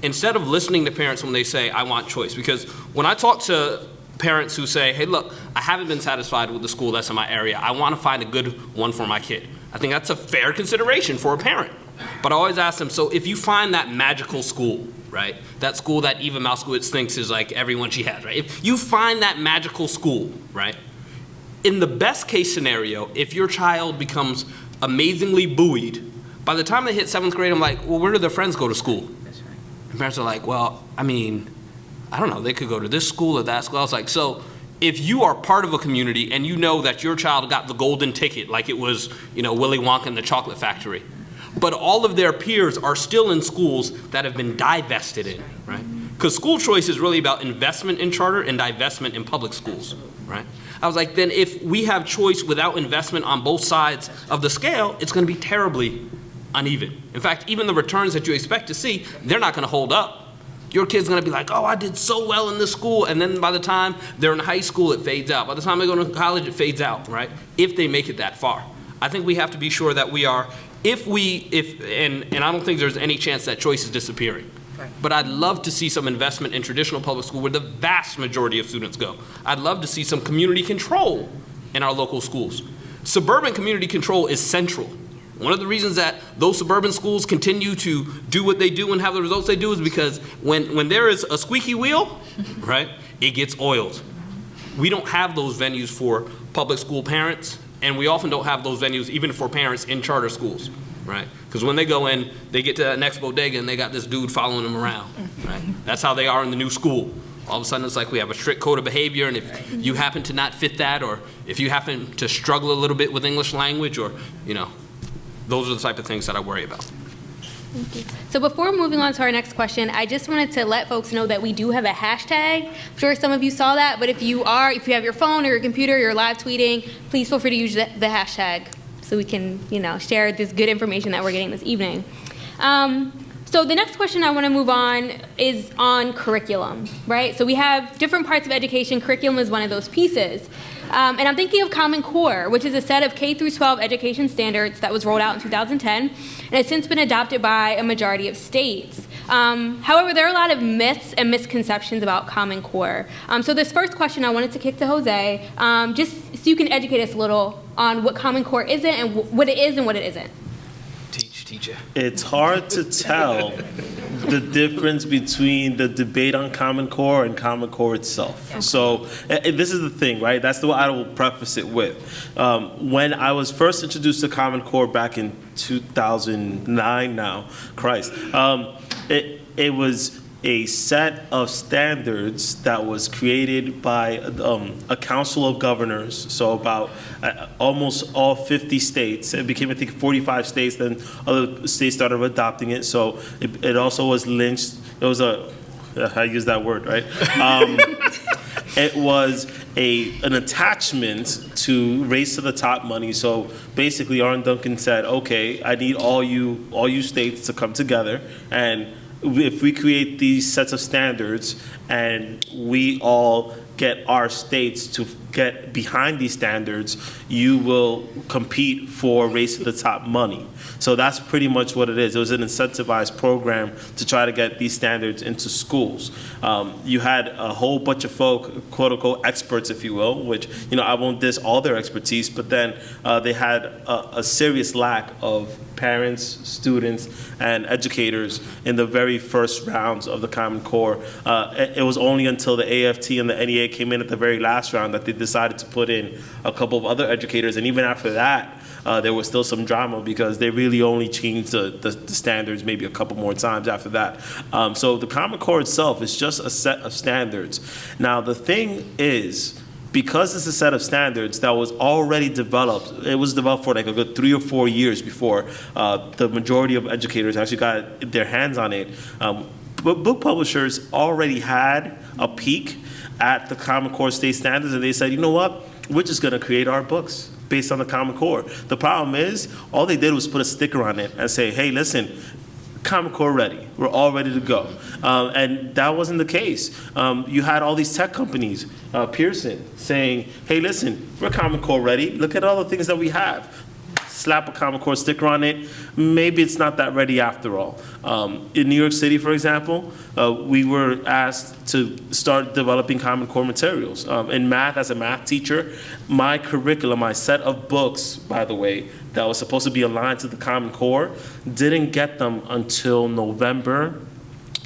Instead of listening to parents when they say, I want choice, because when I talk to parents who say, hey, look, I haven't been satisfied with the school that's in my area. I wanna find a good one for my kid. I think that's a fair consideration for a parent. But I always ask them, so if you find that magical school, right? That school that Eva Moskowitz thinks is like everyone she has, right? If you find that magical school, right? In the best case scenario, if your child becomes amazingly buoyed, by the time they hit 7th grade, I'm like, well, where do their friends go to school? That's right. And parents are like, well, I mean, I don't know, they could go to this school or that school. I was like, so if you are part of a community and you know that your child got the golden ticket, like it was, Willy Wonka and the Chocolate Factory, but all of their peers are still in schools that have been divested in, right? Because school choice is really about investment in charter and divestment in public schools, right? I was like, then if we have choice without investment on both sides of the scale, it's gonna be terribly uneven. In fact, even the returns that you expect to see, they're not gonna hold up. Your kid's gonna be like, oh, I did so well in this school, and then by the time they're in high school, it fades out. By the time they go to college, it fades out, right? If they make it that far. I think we have to be sure that we are, and I don't think there's any chance that choice is disappearing. Right. But I'd love to see some investment in traditional public school where the vast majority of students go. I'd love to see some community control in our local schools. Suburban community control is central. One of the reasons that those suburban schools continue to do what they do and have the results they do is because when there is a squeaky wheel, right, it gets oiled. We don't have those venues for public school parents, and we often don't have those venues even for parents in charter schools. right? Because when they go in, they get to that next bodega and they got this dude following them around, right? That's how they are in the new school. All of a sudden, it's like we have a strict code of behavior, and if you happen to not fit that, or if you happen to struggle a little bit with English language, or, those are the type of things that I worry about. Thank you. So before moving on to our next question, I just wanted to let folks know that we do have a hashtag. I'm sure some of you saw that, but if you have your phone or your computer, you're live tweeting, please feel free to use the hashtag so we can, share this good information that we're getting this evening. So the next question I want to move on is on curriculum, right? So we have different parts of education. Curriculum is one of those pieces. And I'm thinking of Common Core, which is a set of K through 12 education standards that was rolled out in 2010, and has since been adopted by a majority of states. However, there are a lot of myths and misconceptions about Common Core. So this first question I wanted to kick to Jose, just so you can educate us a little on what Common Core isn't and what it is and what it isn't. Teacher. It's hard to tell the difference between the debate on Common Core and Common Core itself. Okay. So this is the thing, right? That's what I will preface it with. When I was first introduced to Common Core back in 2009 now, Christ, it was a set of standards that was created by a council of governors, so about almost all 50 states. It became, I think, 45 states, then other states started adopting it, so it also was lynched. It was I use that word, right? It was an attachment to Race to the Top money. So basically, Arne Duncan said, okay, I need all you states to come together, and if we create these sets of standards and we all get our states to get behind these standards, you will compete for Race to the Top money. So that's pretty much what it is. It was an incentivized program to try to get these standards into schools. You had a whole bunch of folk, quote unquote, experts, if you will, which, I won't diss all their expertise, but then they had a serious lack of parents, students, and educators in the very first rounds of the Common Core. It was only until the AFT and the NEA came in at the very last round that they decided to put in a couple of other educators, and even after that, there was still some drama because they really only changed the standards maybe a couple more times after that. So the Common Core itself is just a set of standards. Now the thing is, because it's a set of standards that was already developed, it was developed for like a good 3 or 4 years before the majority of educators actually got their hands on it. But book publishers already had a peek at the Common Core state standards, and they said, you know what, we're just going to create our books based on the Common Core. The problem is, all they did was put a sticker on it and say, hey, listen, Common Core ready. We're all ready to go. And that wasn't the case. You had all these tech companies, Pearson, saying, hey, listen, we're Common Core ready. Look at all the things that we have. Slap a Common Core sticker on it. Maybe it's not that ready after all. In New York City, for example, we were asked to start developing Common Core materials. In math, as a math teacher, my curriculum, my set of books, by the way, that was supposed to be aligned to the Common Core, didn't get them until November.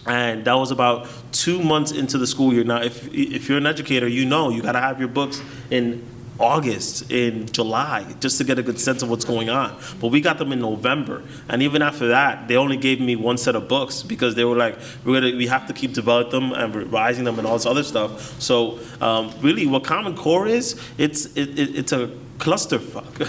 And that was about 2 months into the school year. Now, if you're an educator, you got to have your books in August, in July, just to get a good sense of what's going on. But we got them in November. And even after that, they only gave me one set of books because they were like, we have to keep developing them and revising them and all this other stuff. So really what Common Core is, it's a clusterfuck.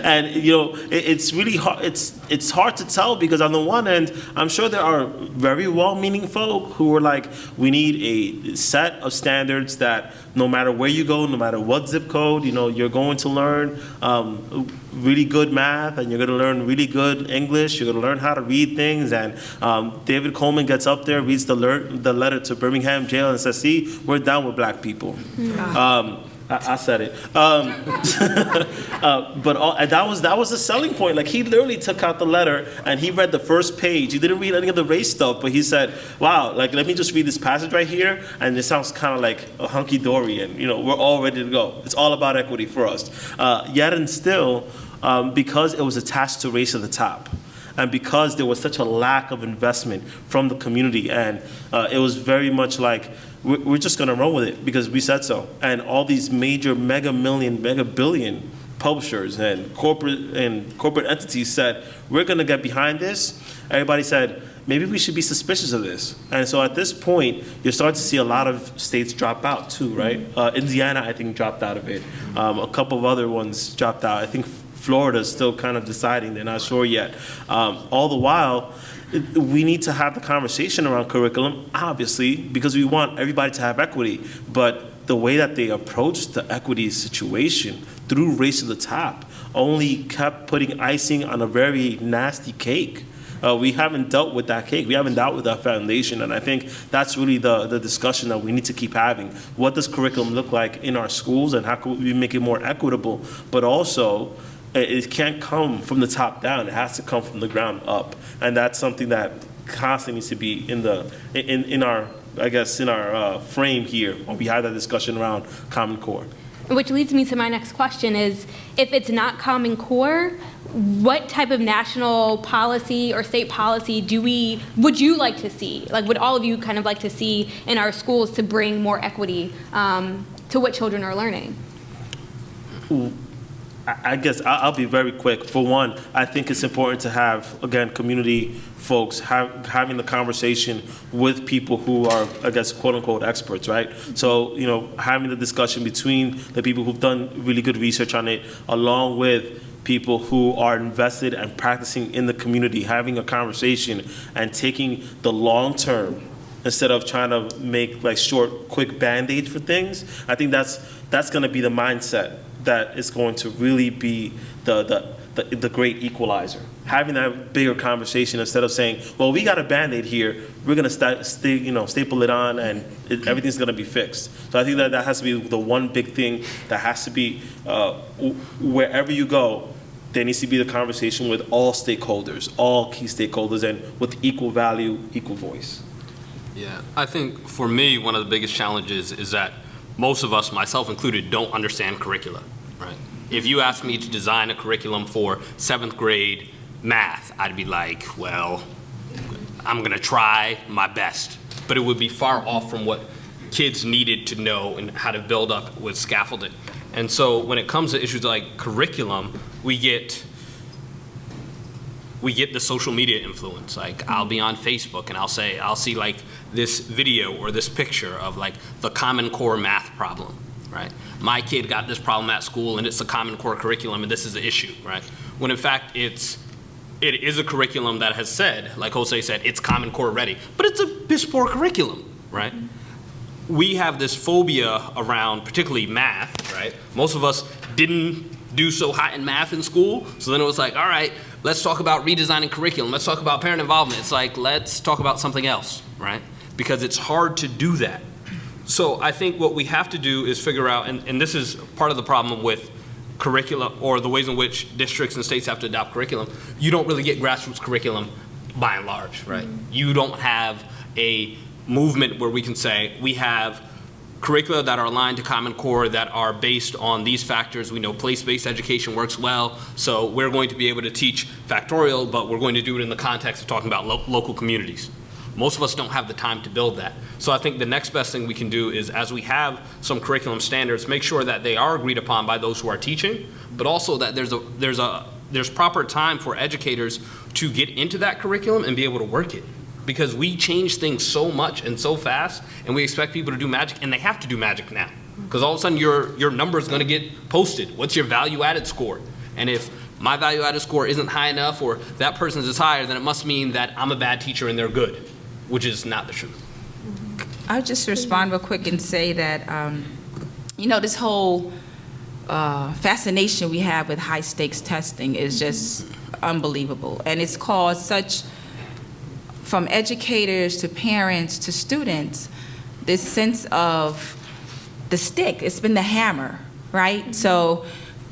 And it's really hard. It's hard to tell because on the one end, I'm sure there are very well-meaning folk who are like, we need a set of standards that no matter where you go, no matter what zip code, you're going to learn really good math, and you're going to learn really good English. You're going to learn how to read things. And David Coleman gets up there, reads the letter to Birmingham jail, and says, "See, we're down with black people." I said it. But that was the selling point. Like, he literally took out the letter and he read the first page. He didn't read any of the race stuff, but he said, wow, like, let me just read this passage right here, and it sounds kind of like a hunky-dory, and we're all ready to go. It's all about equity for us. Yet and still, because it was attached to Race to the Top, and because there was such a lack of investment from the community, and it was very much like, we're just going to run with it because we said so. And all these major mega million, mega billion publishers and corporate entities said, we're going to get behind this, everybody said, maybe we should be suspicious of this. And so at this point, you're starting to see a lot of states drop out too, right? Indiana, I think, dropped out of it. A couple of other ones dropped out. I think Florida's still kind of deciding. They're not sure yet. All the while, we need to have the conversation around curriculum, obviously, because we want everybody to have equity. But the way that they approached the equity situation through Race to the Top only kept putting icing on a very nasty cake. We haven't dealt with that cake. We haven't dealt with that foundation. And I think that's really the discussion that we need to keep having. What does curriculum look like in our schools, and how can we make it more equitable? But also, it can't come from the top down. It has to come from the ground up. And that's something that constantly needs to be in our frame here when we have that discussion around Common Core. Which leads me to my next question is, if it's not Common Core, what type of national policy or state policy would you like to see? Like, would all of you kind of like to see in our schools to bring more equity to what children are learning? I guess I'll be very quick. For one, I think it's important to have, again, community folks having the conversation with people who are, I guess, quote unquote experts, right? So, having the discussion between the people who've done really good research on it, along with people who are invested and practicing in the community, having a conversation and taking the long term instead of trying to make like short, quick band-aids for things. I think that's going to be the mindset that is going to really be the great equalizer. Having that bigger conversation instead of saying, well, we got a Band-Aid here, we're going to staple it on and everything's going to be fixed. So I think that has to be the one big thing that has to be, wherever you go, there needs to be the conversation with all stakeholders, all key stakeholders, and with equal value, equal voice. Yeah, I think for me, one of the biggest challenges is that most of us, myself included, don't understand curricula, right? If you asked me to design a curriculum for 7th grade math, I'd be like, well, I'm gonna try my best, but it would be far off from what kids needed to know and how to build up with scaffolding. And so when it comes to issues like curriculum, we get the social media influence. Like, I'll be on Facebook and I'll see like this video or this picture of like the Common Core math problem, right? My kid got this problem at school and it's a Common Core curriculum and this is the issue, right? When in fact it is a curriculum that has said, like Jose said, it's Common Core ready, but it's a piss poor curriculum, right? We have this phobia around particularly math, right? Most of us didn't do so hot in math in school, so then it was like, all right, let's talk about redesigning curriculum, let's talk about parent involvement. It's like, let's talk about something else, right? Because it's hard to do that. So I think what we have to do is figure out, and this is part of the problem with curriculum, or the ways in which districts and states have to adopt curriculum, you don't really get grassroots curriculum by and large, right? You don't have a movement where we can say, we have curricula that are aligned to Common Core that are based on these factors. We know place-based education works well, so we're going to be able to teach factorial, but we're going to do it in the context of talking about local communities. Most of us don't have the time to build that. So I think the next best thing we can do is, as we have some curriculum standards, make sure that they are agreed upon by those who are teaching, but also that there's proper time for educators to get into that curriculum and be able to work it. Because we change things so much and so fast, and we expect people to do magic, and they have to do magic now. Because all of a sudden your number is going to get posted. What's your value-added score? And if my value-added score isn't high enough, or that person's is higher, then it must mean that I'm a bad teacher and they're good, which is not the truth. I'll just respond real quick and say that, this whole fascination we have with high-stakes testing is just unbelievable. And it's caused such, from educators to parents to students, this sense of the stick. It's been the hammer, right? So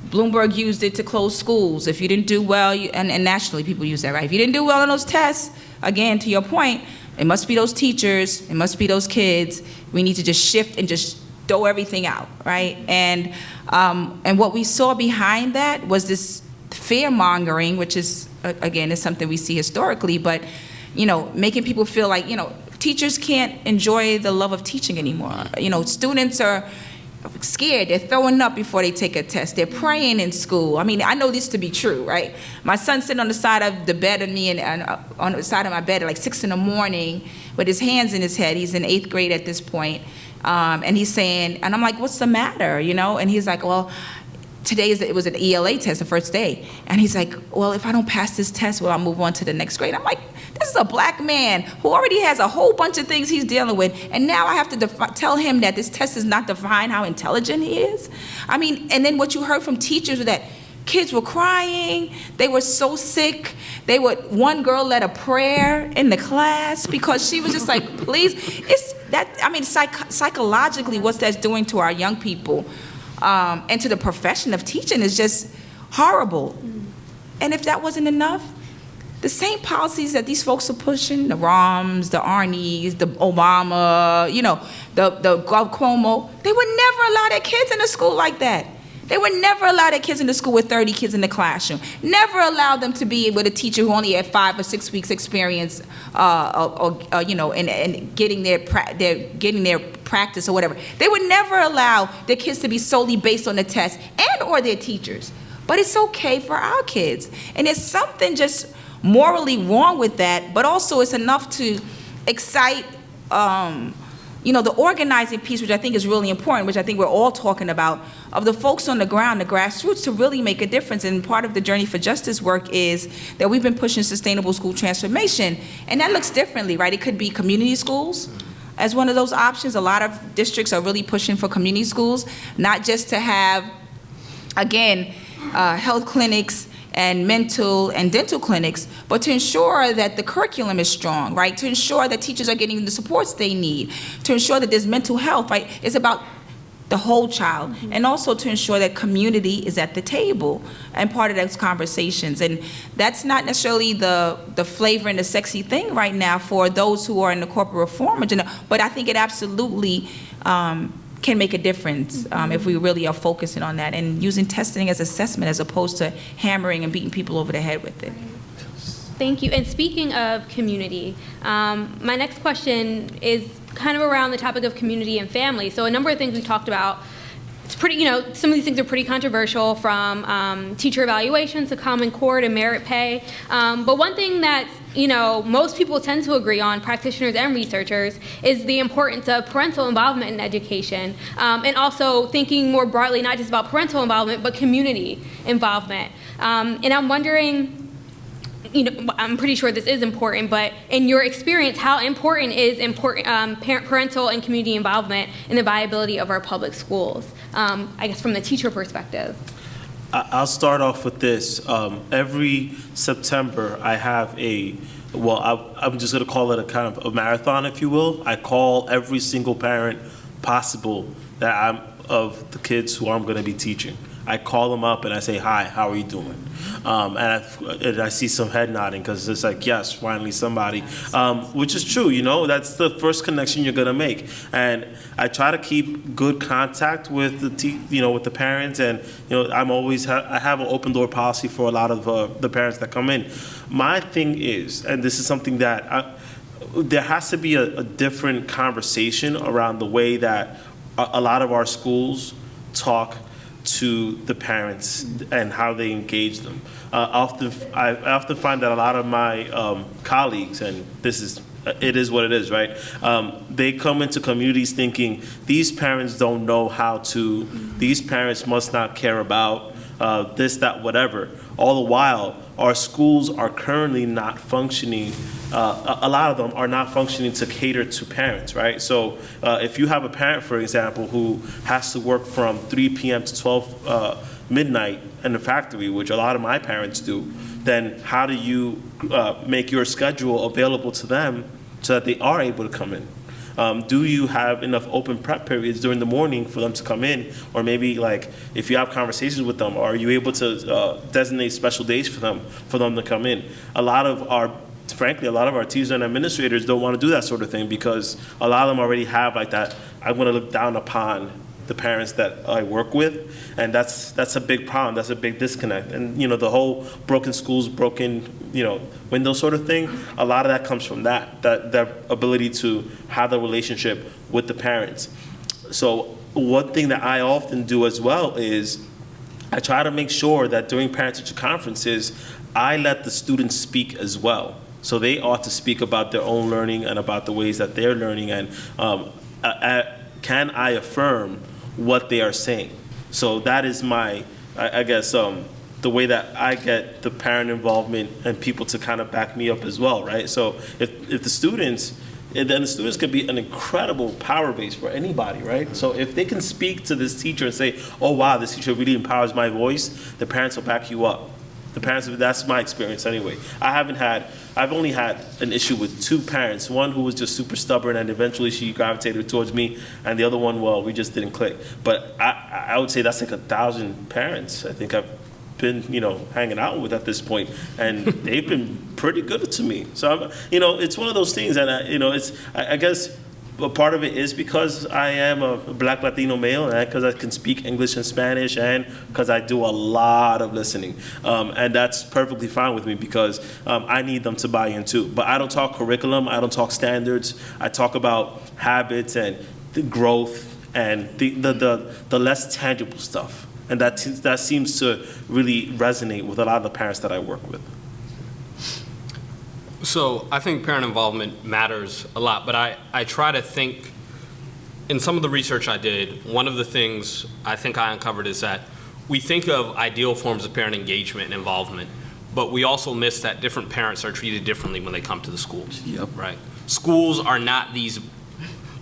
Bloomberg used it to close schools. If you didn't do well, and nationally people use that, right? If you didn't do well on those tests, again, to your point, it must be those teachers, it must be those kids. We need to just shift and just throw everything out, right? And what we saw behind that was this fear-mongering, which is, again, is something we see historically, but making people feel like, teachers can't enjoy the love of teaching anymore. Students are scared. They're throwing up before they take a test. They're praying in school. I mean, I know this to be true, right? My son's sitting on the side of the bed of me and on the side of my bed at like 6 in the morning with his hands in his head. He's in 8th grade at this point. And he's saying, and I'm like, what's the matter, you know? And he's like, well, it was an ELA test, the first day. And he's like, well, if I don't pass this test, well, I'll move on to the next grade. I'm like, this is a black man who already has a whole bunch of things he's dealing with. And now I have to tell him that this test does not define how intelligent he is. I mean, and then what you heard from teachers was that kids were crying. They were so sick. One girl led a prayer in the class because she was just like, please. Psychologically, what that's doing to our young people and to the profession of teaching is just horrible. And if that wasn't enough, the same policies that these folks are pushing, the Roms, the Arnies, the Obama, you know, the Cuomo, they would never allow their kids in a school like that. They would never allow their kids in the school with 30 kids in the classroom. Never allow them to be with a teacher who only had 5 or 6 weeks experience, you know, and getting their practice or whatever. They would never allow their kids to be solely based on the test and or their teachers. But it's okay for our kids. And there's something just morally wrong with that, but also it's enough to excite, you know, the organizing piece, which I think is really important, which I think we're all talking about, of the folks on the ground, the grassroots, to really make a difference. And part of the Journey for Justice work is that we've been pushing sustainable school transformation, and that looks differently, right? It could be community schools as one of those options. A lot of districts are really pushing for community schools, not just to have, again, health clinics and mental and dental clinics, but to ensure that the curriculum is strong, right? To ensure that teachers are getting the supports they need, to ensure that there's mental health, right? It's about the whole child, and also to ensure that community is at the table and part of those conversations. And that's not necessarily the flavor and the sexy thing right now for those who are in the corporate reform agenda, but I think it absolutely can make a difference if we really are focusing on that and using testing as assessment as opposed to hammering and beating people over the head with it. Thank you. And speaking of community, my next question is kind of around the topic of community and family. So a number of things we talked about. It's pretty, you know, some of these things are pretty controversial, from teacher evaluations to Common Core to merit pay. But one thing that, you know, most people tend to agree on, practitioners and researchers, is the importance of parental involvement in education, and also thinking more broadly, not just about parental involvement, but community involvement. And I'm wondering, you know, I'm pretty sure this is important, but in your experience, how important is parental and community involvement in the viability of our public schools? I guess from the teacher perspective. I'll start off with this. Every September, I have I'm just going to call it a kind of a marathon, if you will. I call every single parent possible of the kids who I'm going to be teaching. I call them up and I say, hi, how are you doing? And I see some head nodding because it's like, yes, finally somebody, which is true, you know, that's the first connection you're gonna make. And I try to keep good contact with the parents, and you know, I have an open door policy for a lot of the parents that come in. My thing is, and this is something that there has to be a different conversation around the way that a lot of our schools talk to the parents and how they engage them. I often find that a lot of my colleagues, and it is what it is, right? They come into communities thinking these parents don't know how to, these parents must not care about this, that, whatever. All the while, our schools are currently not functioning, a lot of them are not functioning to cater to parents, right? So if you have a parent, for example, who has to work from 3 p.m. to 12 midnight in the factory, which a lot of my parents do, then how do you make your schedule available to them so that they are able to come in? Do you have enough open prep periods during the morning for them to come in? Or maybe, like, if you have conversations with them, are you able to designate special days for them to come in? Frankly, a lot of our teachers and administrators don't want to do that sort of thing because a lot of them already have like that, I want to look down upon the parents that I work with, and that's a big problem. That's a big disconnect. And you know, the whole broken schools, broken window sort of thing, a lot of that comes from that ability to have the relationship with the parents. So one thing that I often do as well is I try to make sure that during parent-teacher conferences, I let the students speak as well. So they ought to speak about their own learning and about the ways that they're learning, and can I affirm what they are saying? So that is my, I guess, the way that I get the parent involvement and people to kind of back me up as well, right? So if the students, then the students could be an incredible power base for anybody, right? So if they can speak to this teacher and say, oh wow, this teacher really empowers my voice, the parents will back you up. The parents, that's my experience anyway. I've only had an issue with 2 parents, one who was just super stubborn and eventually she gravitated towards me, and the other one, well, we just didn't click. But I would say that's like 1,000 parents I think I've been, hanging out with at this point, and they've been pretty good to me. So, it's one of those things that, I guess a part of it is because I am a Black Latino male, and because I can speak English and Spanish, and because I do a lot of listening. And that's perfectly fine with me because I need them to buy in too. But I don't talk curriculum, I don't talk standards, I talk about habits and the growth and the less tangible stuff. And that seems to really resonate with a lot of the parents that I work with. So I think parent involvement matters a lot, but I try to think, in some of the research I did, one of the things I think I uncovered is that we think of ideal forms of parent engagement and involvement, but we also miss that different parents are treated differently when they come to the schools. Yep. Right? Schools are not these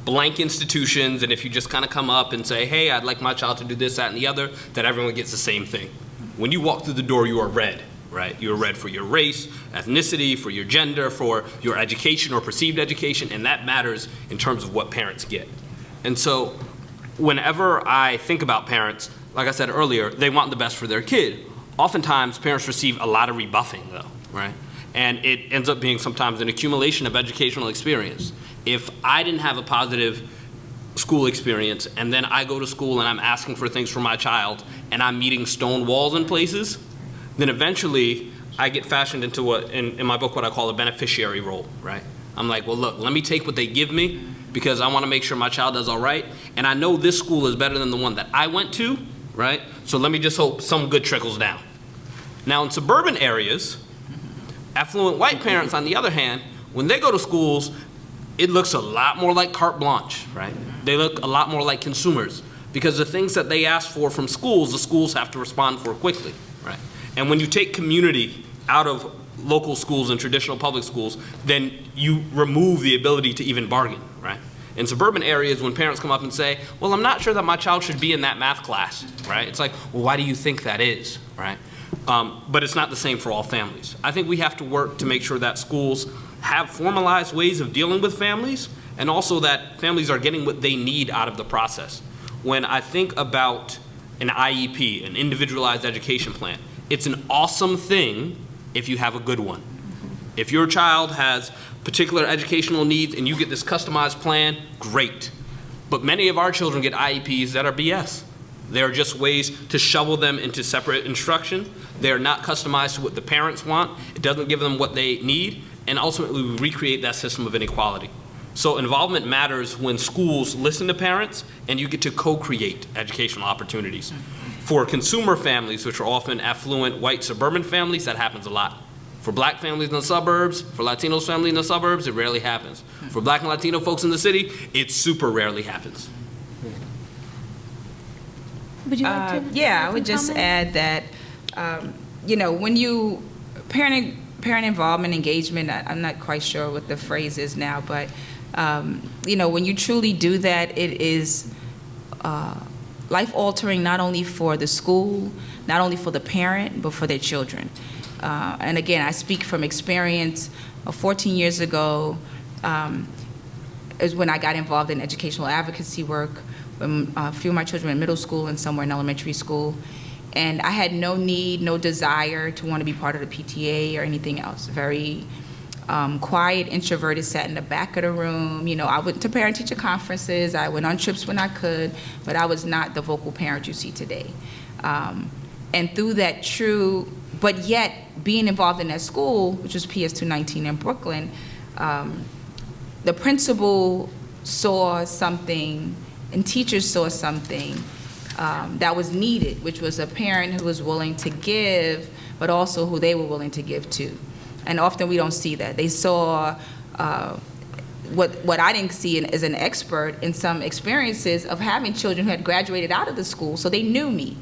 blank institutions, and if you just kind of come up and say, hey, I'd like my child to do this, that, and the other, that everyone gets the same thing. When you walk through the door, you are read, right? You are read for your race, ethnicity, for your gender, for your education or perceived education, and that matters in terms of what parents get. And so whenever I think about parents, like I said earlier, they want the best for their kid. Oftentimes, parents receive a lot of rebuffing, though, right? And it ends up being sometimes an accumulation of educational experience. If I didn't have a positive school experience, and then I go to school and I'm asking for things for my child, and I'm meeting stone walls in places, then eventually I get fashioned into what, in my book, what I call a beneficiary role, right? I'm like, well, look, let me take what they give me because I want to make sure my child does all right, and I know this school is better than the one that I went to, right? So let me just hope some good trickles down. Now, in suburban areas, affluent white parents, on the other hand, when they go to schools, it looks a lot more like carte blanche, right? They look a lot more like consumers because the things that they ask for from schools, the schools have to respond for quickly, right? And when you take community out of local schools and traditional public schools, then you remove the ability to even bargain, right? In suburban areas, when parents come up and say, well, I'm not sure that my child should be in that math class, right? It's like, well, why do you think that is, right? But it's not the same for all families. I think we have to work to make sure that schools have formalized ways of dealing with families, and also that families are getting what they need out of the process. When I think about an IEP, an individualized education plan, it's an awesome thing if you have a good one. If your child has particular educational needs and you get this customized plan, great. But many of our children get IEPs that are BS. They're just ways to shovel them into separate instruction. They're not customized to what the parents want. It doesn't give them what they need. And ultimately, we recreate that system of inequality. So involvement matters when schools listen to parents and you get to co-create educational opportunities. For consumer families, which are often affluent white suburban families, that happens a lot. For black families in the suburbs, for Latinos families in the suburbs, it rarely happens. For black and Latino folks in the city, it super rarely happens. Would you like to? Yeah, I would just add that, when you, parent involvement, engagement, I'm not quite sure what the phrase is now, but, when you truly do that, it is life-altering not only for the school, not only for the parent, but for their children. And again, I speak from experience. 14 years ago is when I got involved in educational advocacy work. A few of my children were in middle school and some were in elementary school. And I had no need, no desire to want to be part of the PTA or anything else. Very quiet, introverted, sat in the back of the room. I went to parent-teacher conferences. I went on trips when I could, but I was not the vocal parent you see today. And through that but yet being involved in that school, which was PS 219 in Brooklyn, the principal saw something and teachers saw something that was needed, which was a parent who was willing to give, but also who they were willing to give to. And often we don't see that. They saw what I didn't see as an expert in some experiences of having children who had graduated out of the school, so they knew me.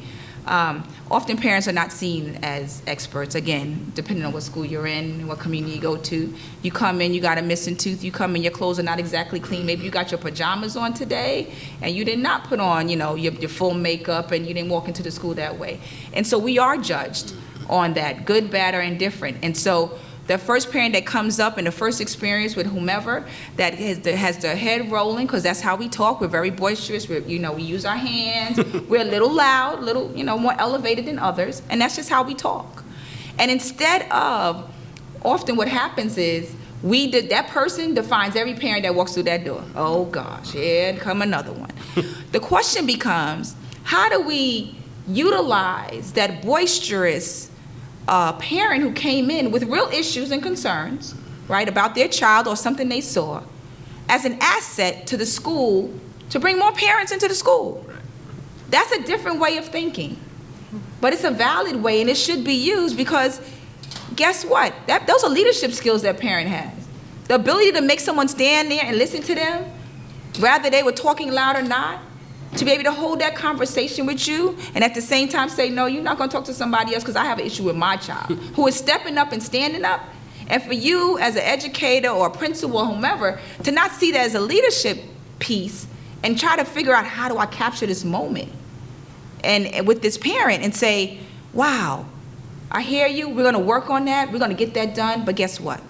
Often parents are not seen as experts, again, depending on what school you're in, what community you go to. You come in, you got a missing tooth, you come in, your clothes are not exactly clean, maybe you got your pajamas on today, and you did not put on, your full makeup, and you didn't walk into the school that way. And so we are judged on that, good, bad, or indifferent. And so the first parent that comes up in the first experience with whomever that has their head rolling, because that's how we talk. We're very boisterous. We use our hands. We're a little loud, more elevated than others, and that's just how we talk. And instead of, often what happens is that person defines every parent that walks through that door. Oh gosh, here come another one. The question becomes, how do we utilize that boisterous parent who came in with real issues and concerns, right, about their child or something they saw, as an asset to the school to bring more parents into the school? That's a different way of thinking, but it's a valid way, and it should be used, because guess what? Those are leadership skills that parent has. The ability to make someone stand there and listen to them, whether they were talking loud or not, to be able to hold that conversation with you and at the same time say, no, you're not going to talk to somebody else because I have an issue with my child, who is stepping up and standing up. And for you as an educator or a principal or whomever to not see that as a leadership piece and try to figure out, how do I capture this moment and with this parent and say, wow, I hear you, we're going to work on that, we're going to get that done, but guess what?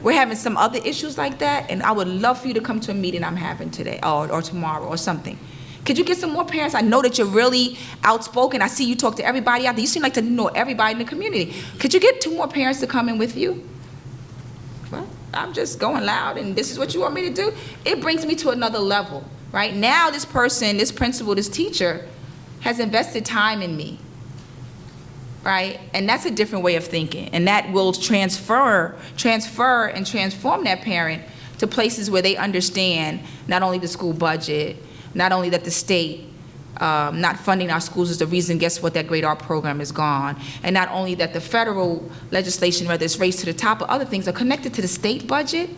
We're having some other issues like that, and I would love for you to come to a meeting I'm having today or tomorrow or something. Could you get some more parents? I know that you're really outspoken. I see you talk to everybody out there. You seem like to know everybody in the community. Could you get 2 more parents to come in with you? Well, I'm just going loud, and this is what you want me to do? It brings me to another level, right? Now this person, this principal, this teacher has invested time in me, right? And that's a different way of thinking, and that will transfer and transform that parent to places where they understand not only the school budget, not only that the state not funding our schools is the reason, guess what, that great art program is gone. And not only that the federal legislation, whether it's Race to the Top or other things, are connected to the state budget,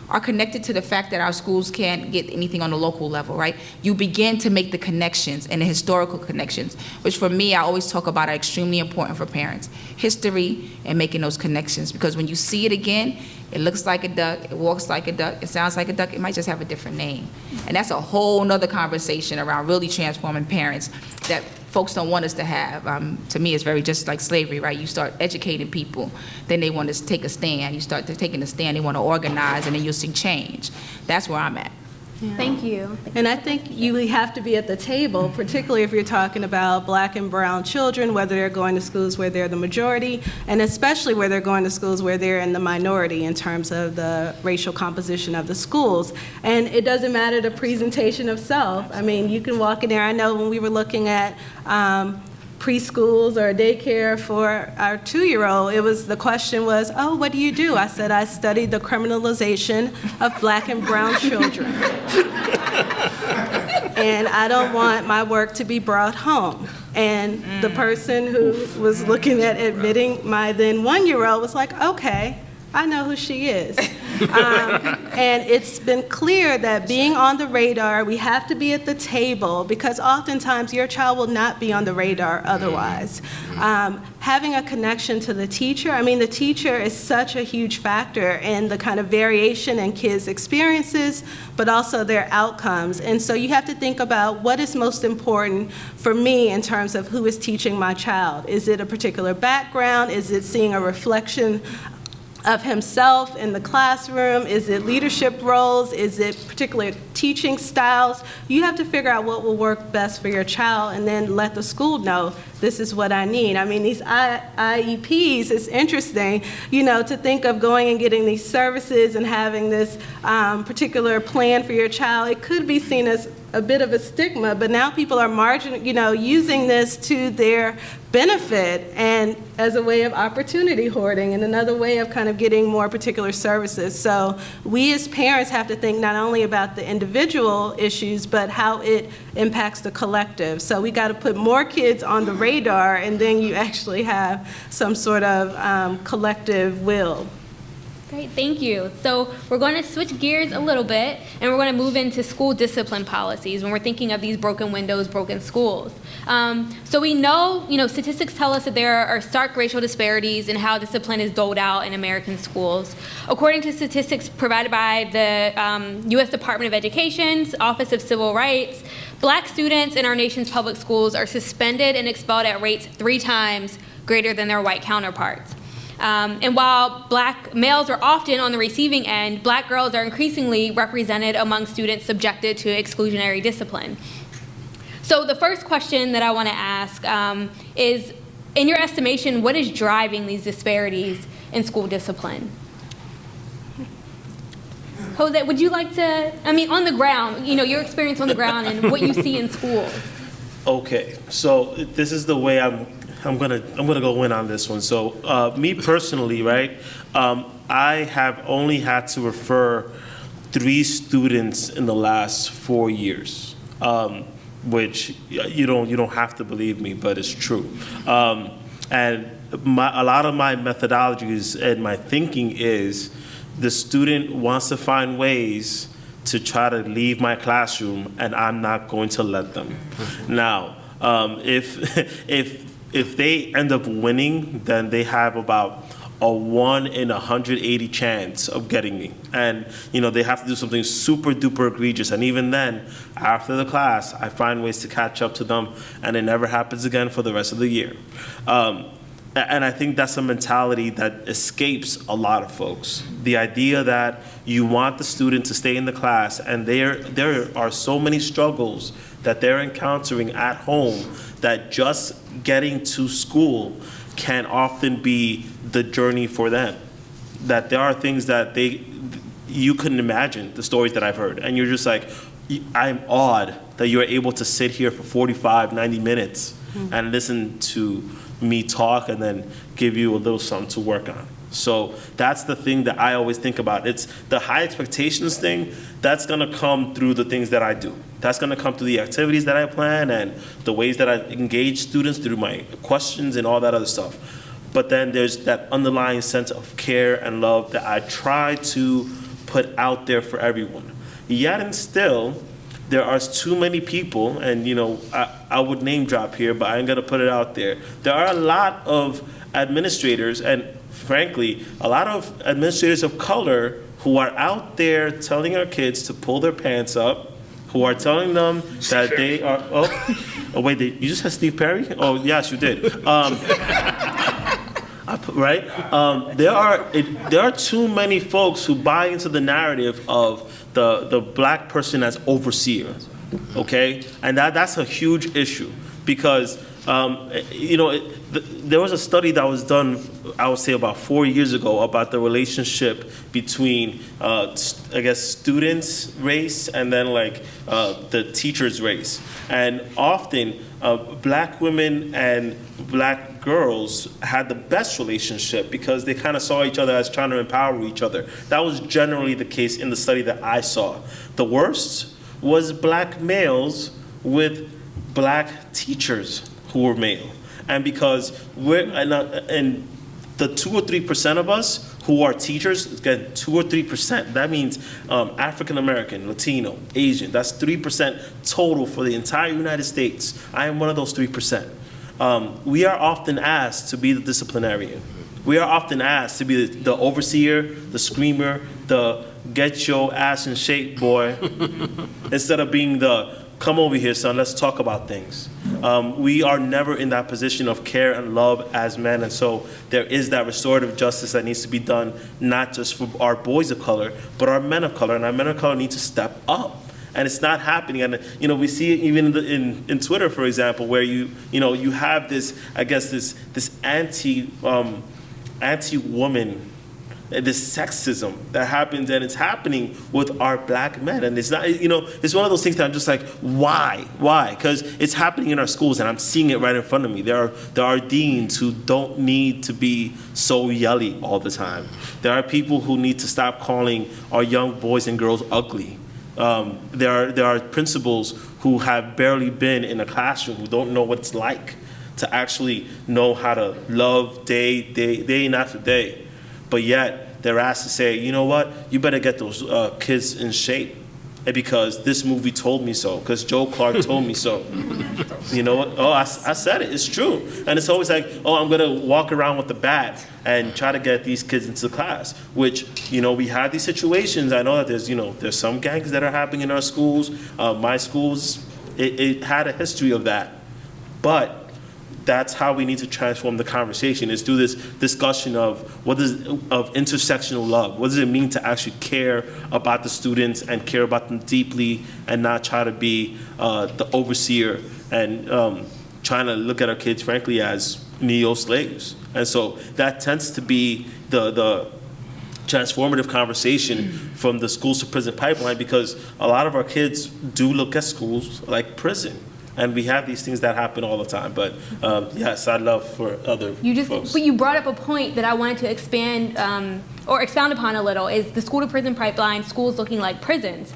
are connected to the fact that our schools can't get anything on the local level, right? You begin to make the connections and the historical connections, which for me, I always talk about are extremely important for parents. History and making those connections, because when you see it again, it looks like a duck, it walks like a duck, it sounds like a duck, it might just have a different name. And that's a whole nother conversation around really transforming parents that folks don't want us to have. To me, it's very just like slavery, right? You start educating people, then they want to take a stand. You start taking a stand, they want to organize, and then you'll see change. That's where I'm at. Yeah. Thank you. And I think you have to be at the table, particularly if you're talking about Black and brown children, whether they're going to schools where they're the majority, and especially where they're going to schools where they're in the minority in terms of the racial composition of the schools. And it doesn't matter the presentation of self. I mean, you can walk in there. I know when we were looking at preschools or daycare for our 2-year-old, the question was, oh, what do you do? I said, I studied the criminalization of Black and brown children. And I don't want my work to be brought home. And the person who was looking at admitting my then 1-year-old was like, okay, I know who she is. And it's been clear that being on the radar, we have to be at the table, because oftentimes your child will not be on the radar otherwise. Having a connection to the teacher, I mean, the teacher is such a huge factor in the kind of variation in kids' experiences, but also their outcomes. And so you have to think about what is most important for me in terms of who is teaching my child. Is it a particular background? Is it seeing a reflection of himself in the classroom? Is it leadership roles? Is it particular teaching styles? You have to figure out what will work best for your child and then let the school know this is what I need. I mean, these IEPs, it's interesting, you know, to think of going and getting these services and having this particular plan for your child. It could be seen as a bit of a stigma, but now people are using this to their benefit and as a way of opportunity hoarding and another way of kind of getting more particular services. So we as parents have to think not only about the individual issues, but how it impacts the collective. So we got to put more kids on the radar, and then you actually have some sort of collective will. Great, thank you. So we're going to switch gears a little bit, and we're going to move into school discipline policies when we're thinking of these broken windows, broken schools. So we know, statistics tell us that there are stark racial disparities in how discipline is doled out in American schools. According to statistics provided by the U.S. Department of Education's Office of Civil Rights, Black students in our nation's public schools are suspended and expelled at rates 3 times greater than their white counterparts. And while Black males are often on the receiving end, Black girls are increasingly represented among students subjected to exclusionary discipline. So the first question that I want to ask is, in your estimation, what is driving these disparities in school discipline? Jose, would you like to, on the ground, your experience on the ground and what you see in schools? Okay, so this is the way I'm gonna go in on this one. So me personally, right? I have only had to refer 3 students in the last 4 years, which you don't have to believe me, but it's true. And a lot of my methodologies and my thinking is the student wants to find ways to try to leave my classroom, and I'm not going to let them. Now, if they end up winning, then they have about a 1 in 180 chance of getting me. And, they have to do something super duper egregious. And even then, after the class, I find ways to catch up to them, and it never happens again for the rest of the year. And I think that's a mentality that escapes a lot of folks. The idea that you want the student to stay in the class, and there are so many struggles that they're encountering at home that just getting to school can often be the journey for them. That there are things that you couldn't imagine, the stories that I've heard, and you're just like, I'm awed that you're able to sit here for 45, 90 minutes and listen to me talk and then give you a little something to work on. So that's the thing that I always think about. It's the high expectations thing, that's gonna come through the things that I do. That's gonna come through the activities that I plan and the ways that I engage students through my questions and all that other stuff. But then there's that underlying sense of care and love that I try to put out there for everyone. Yet and still, there are too many people, and I would name drop here, but I ain't gonna put it out there. There are a lot of administrators, and frankly, a lot of administrators of color who are out there telling our kids to pull their pants up, who are telling them that they are, oh wait, you just said Steve Perry? Oh, yes, you did. Right? There are too many folks who buy into the narrative of the Black person as overseer, okay? And that's a huge issue because, there was a study that was done, I would say about 4 years ago, about the relationship between, students' race and then the teacher's race. And often, Black women and Black girls had the best relationship because they kind of saw each other as trying to empower each other. That was generally the case in the study that I saw. The worst was Black males with Black teachers who were male. And because and the 2 or 3% of us who are teachers, again, 2 or 3%, that means African American, Latino, Asian, that's 3% total for the entire United States. I am one of those 3%. We are often asked to be the disciplinarian. We are often asked to be the overseer, the screamer, the get your ass in shape, boy, instead of being the come over here, son, let's talk about things. We are never in that position of care and love as men, and so there is that restorative justice that needs to be done, not just for our boys of color, but our men of color, and our men of color need to step up and it's not happening. And we see it even in Twitter, for example, where you have this, I guess, this anti-woman, this sexism that happens, and it's happening with our black men. And it's not, it's one of those things that I'm just like, why? Because it's happening in our schools, and I'm seeing it right in front of me. There are deans who don't need to be so yelly all the time. There are people who need to stop calling our young boys and girls ugly. There are principals who have barely been in a classroom, who don't know what it's like to actually know how to love day in after day. But yet, they're asked to say, you know what, you better get those kids in shape. And because this movie told me so, because Joe Clark told me so. You know what? Oh, I said it, it's true. And it's always like, oh, I'm gonna walk around with the bat and try to get these kids into class, which, we had these situations. I know that there's some gangs that are happening in our schools. My schools, it had a history of that. But that's how we need to transform the conversation, is through this discussion of intersectional love. What does it mean to actually care about the students and care about them deeply, and not try to be the overseer and trying to look at our kids, frankly, as neo-slaves. And so that tends to be the transformative conversation from the schools to prison pipeline, because a lot of our kids do look at schools like prison. And we have these things that happen all the time. But yes, I'd love for other folks. But you brought up a point that I wanted to expound upon a little, is the school to prison pipeline, schools looking like prisons.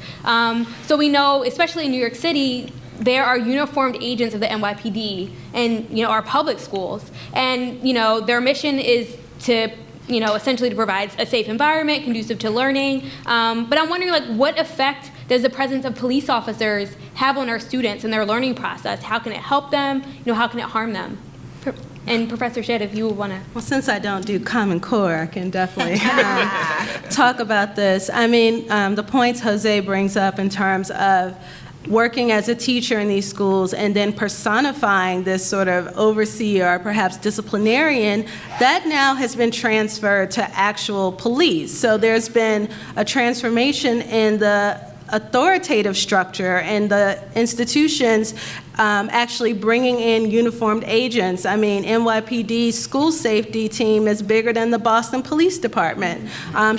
So we know, especially in New York City, there are uniformed agents of the NYPD in our public schools. And their mission is to essentially to provide a safe environment conducive to learning. But I'm wondering, what effect does the presence of police officers have on our students and their learning process? How can it help them? How can it harm them? And Professor Shedd, if you want to. Well, since I don't do Common Core, I can definitely talk about this. I mean, the points Jose brings up in terms of working as a teacher in these schools and then personifying this sort of overseer or perhaps disciplinarian, that now has been transferred to actual police. So there's been a transformation in the authoritative structure and the institutions actually bringing in uniformed agents. I mean, NYPD's school safety team is bigger than the Boston Police Department.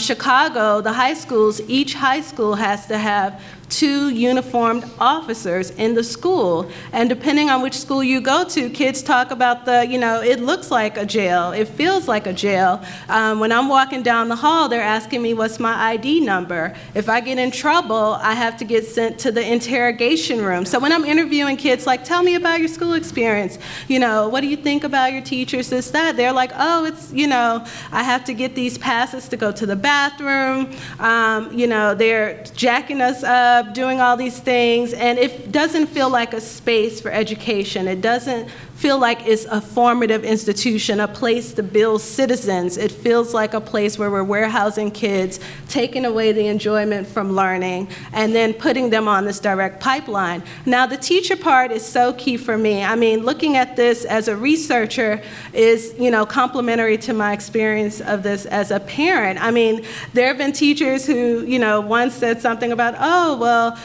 Chicago, the high schools, each high school has to have 2 uniformed officers in the school. And depending on which school you go to, kids talk about it looks like a jail, it feels like a jail. When I'm walking down the hall, they're asking me what's my ID number. If I get in trouble, I have to get sent to the interrogation room. So when I'm interviewing kids, like, tell me about your school experience. What do you think about your teachers, this, that? They're like, oh, it's, I have to get these passes to go to the bathroom. They're jacking us up, doing all these things, and it doesn't feel like a space for education. It doesn't feel like it's a formative institution, a place to build citizens. It feels like a place where we're warehousing kids, taking away the enjoyment from learning, and then putting them on this direct pipeline. Now, the teacher part is so key for me. I mean, looking at this as a researcher is, complementary to my experience of this as a parent. I mean, there have been teachers who, once said something about, oh, well,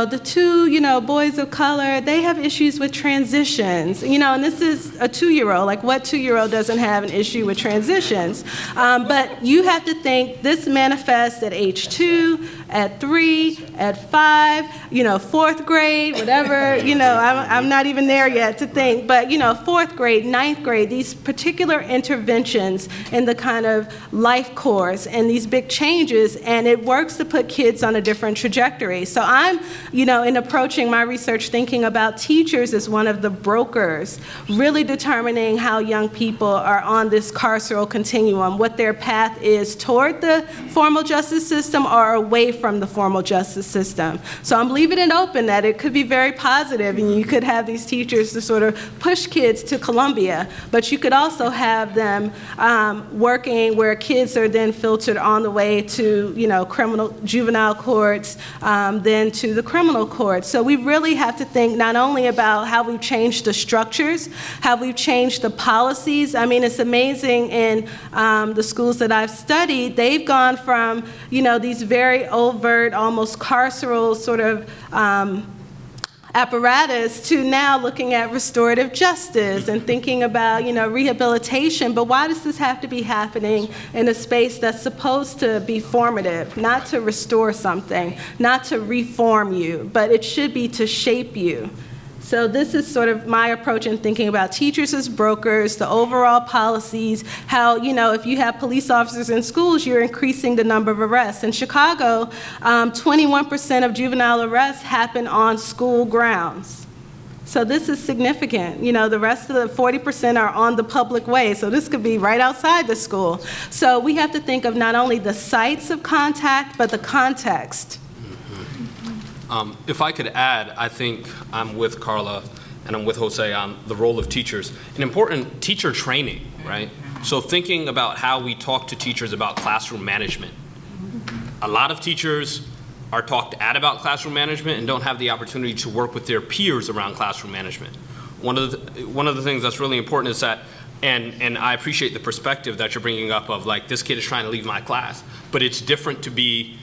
the 2, boys of color, they have issues with transitions, and this is a 2-year-old. Like, what 2-year-old doesn't have an issue with transitions? But you have to think this manifests at age 2, at 3, at 5, 4th grade, whatever, I'm not even there yet to think, but 4th grade, 9th grade, these particular interventions in the kind of life course and these big changes, and it works to put kids on a different trajectory. So I'm, in approaching my research, thinking about teachers as one of the brokers, really determining how young people are on this carceral continuum, what their path is toward the formal justice system or away from the formal justice system. So I'm leaving it open that it could be very positive, and you could have these teachers to sort of push kids to Columbia, but you could also have them working where kids are then filtered on the way to, juvenile courts, then to the criminal courts. So we really have to think not only about how we've changed the structures teachers, how we've changed the policies. I mean, it's amazing in the schools that I've studied, they've gone from, these very overt, almost carceral sort of apparatus to now looking at restorative justice and thinking about, rehabilitation. But why does this have to be happening in a space that's supposed to be formative, not to restore something, not to reform you, but it should be to shape you? So this is sort of my approach in thinking about teachers as brokers, the overall policies, how, if you have police officers in schools, you're increasing the number of arrests. In Chicago, 21% of juvenile arrests happen on school grounds. So this is significant. The rest of the 40% are on the public way, so this could be right outside the school. So we have to think of not only the sites of contact, but the context. If I could add, I think I'm with Carla and I'm with Jose on the role of teachers. An important teacher training, right? So thinking about how we talk to teachers about classroom management. A lot of teachers are talked at about classroom management and don't have the opportunity to work with their peers around classroom management. One of the things that's really important is that, and I appreciate the perspective that you're bringing up of like, this kid is trying to leave my class, but it's different to be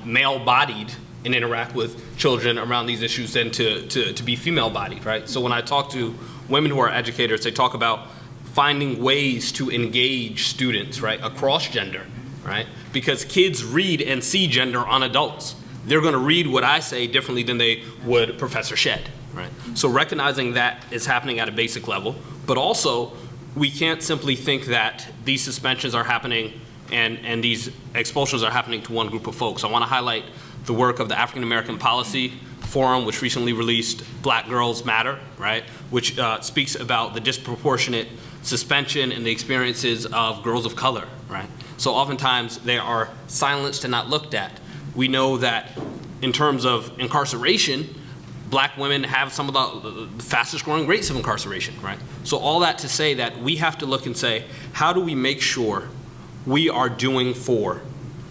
male-bodied and interact with children around these issues than to be female-bodied, right? So when I talk to women who are educators, they talk about finding ways to engage students, right, across gender, right? Because kids read and see gender on adults. They're gonna read what I say differently than they would Professor Shedd, right? So recognizing that is happening at a basic level, but also we can't simply think that these suspensions are happening and these expulsions are happening to one group of folks. I wanna highlight the work of the African American Policy Forum, which recently released Black Girls Matter, right? Which speaks about the disproportionate suspension and the experiences of girls of color, right? So oftentimes they are silenced and not looked at. We know that in terms of incarceration, Black women have some of the fastest growing rates of incarceration, right? So all that to say that we have to look and say, how do we make sure we are doing for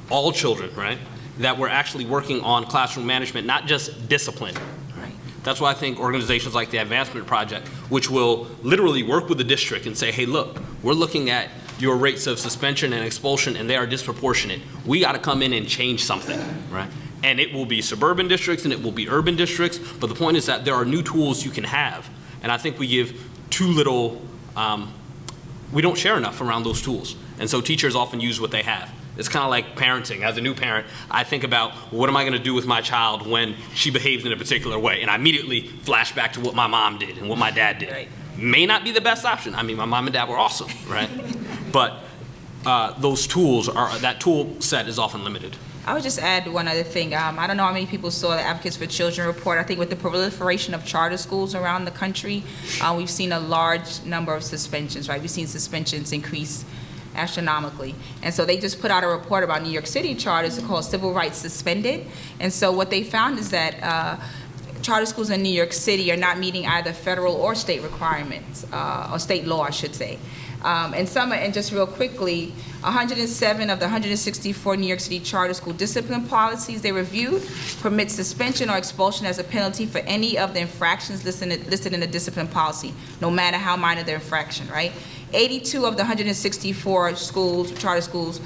all children, right? That we're actually working on classroom management, not just discipline. Right? That's why I think organizations like the Advancement Project, which will literally work with the district and say, hey, look, we're looking at your rates of suspension and expulsion and they are disproportionate. We gotta come in and change something, right? And it will be suburban districts and it will be urban districts, but the point is that there are new tools you can have. And I think we give too little, we don't share enough around those tools. And so teachers often use what they have. It's kind of like parenting. As a new parent, I think about, what am I going to do with my child when she behaves in a particular way? And I immediately flash back to what my mom did and what my dad did. Right. May not be the best option. I mean, my mom and dad were awesome, right? But those tools, that tool set is often limited. I would just add one other thing. I don't know how many people saw the Advocates for Children report. I think with the proliferation of charter schools around the country, we've seen a large number of suspensions, right? We've seen suspensions increase astronomically. And so they just put out a report about New York City charters called Civil Rights Suspended. And so what they found is that charter schools in New York City are not meeting either federal or state requirements, or state law, I should say. And just real quickly, 107 of the 164 New York City charter school discipline policies they reviewed permit suspension or expulsion as a penalty for any of the infractions listed in the discipline policy, no matter how minor the infraction, right? 82 of the 164 schools, charter schools,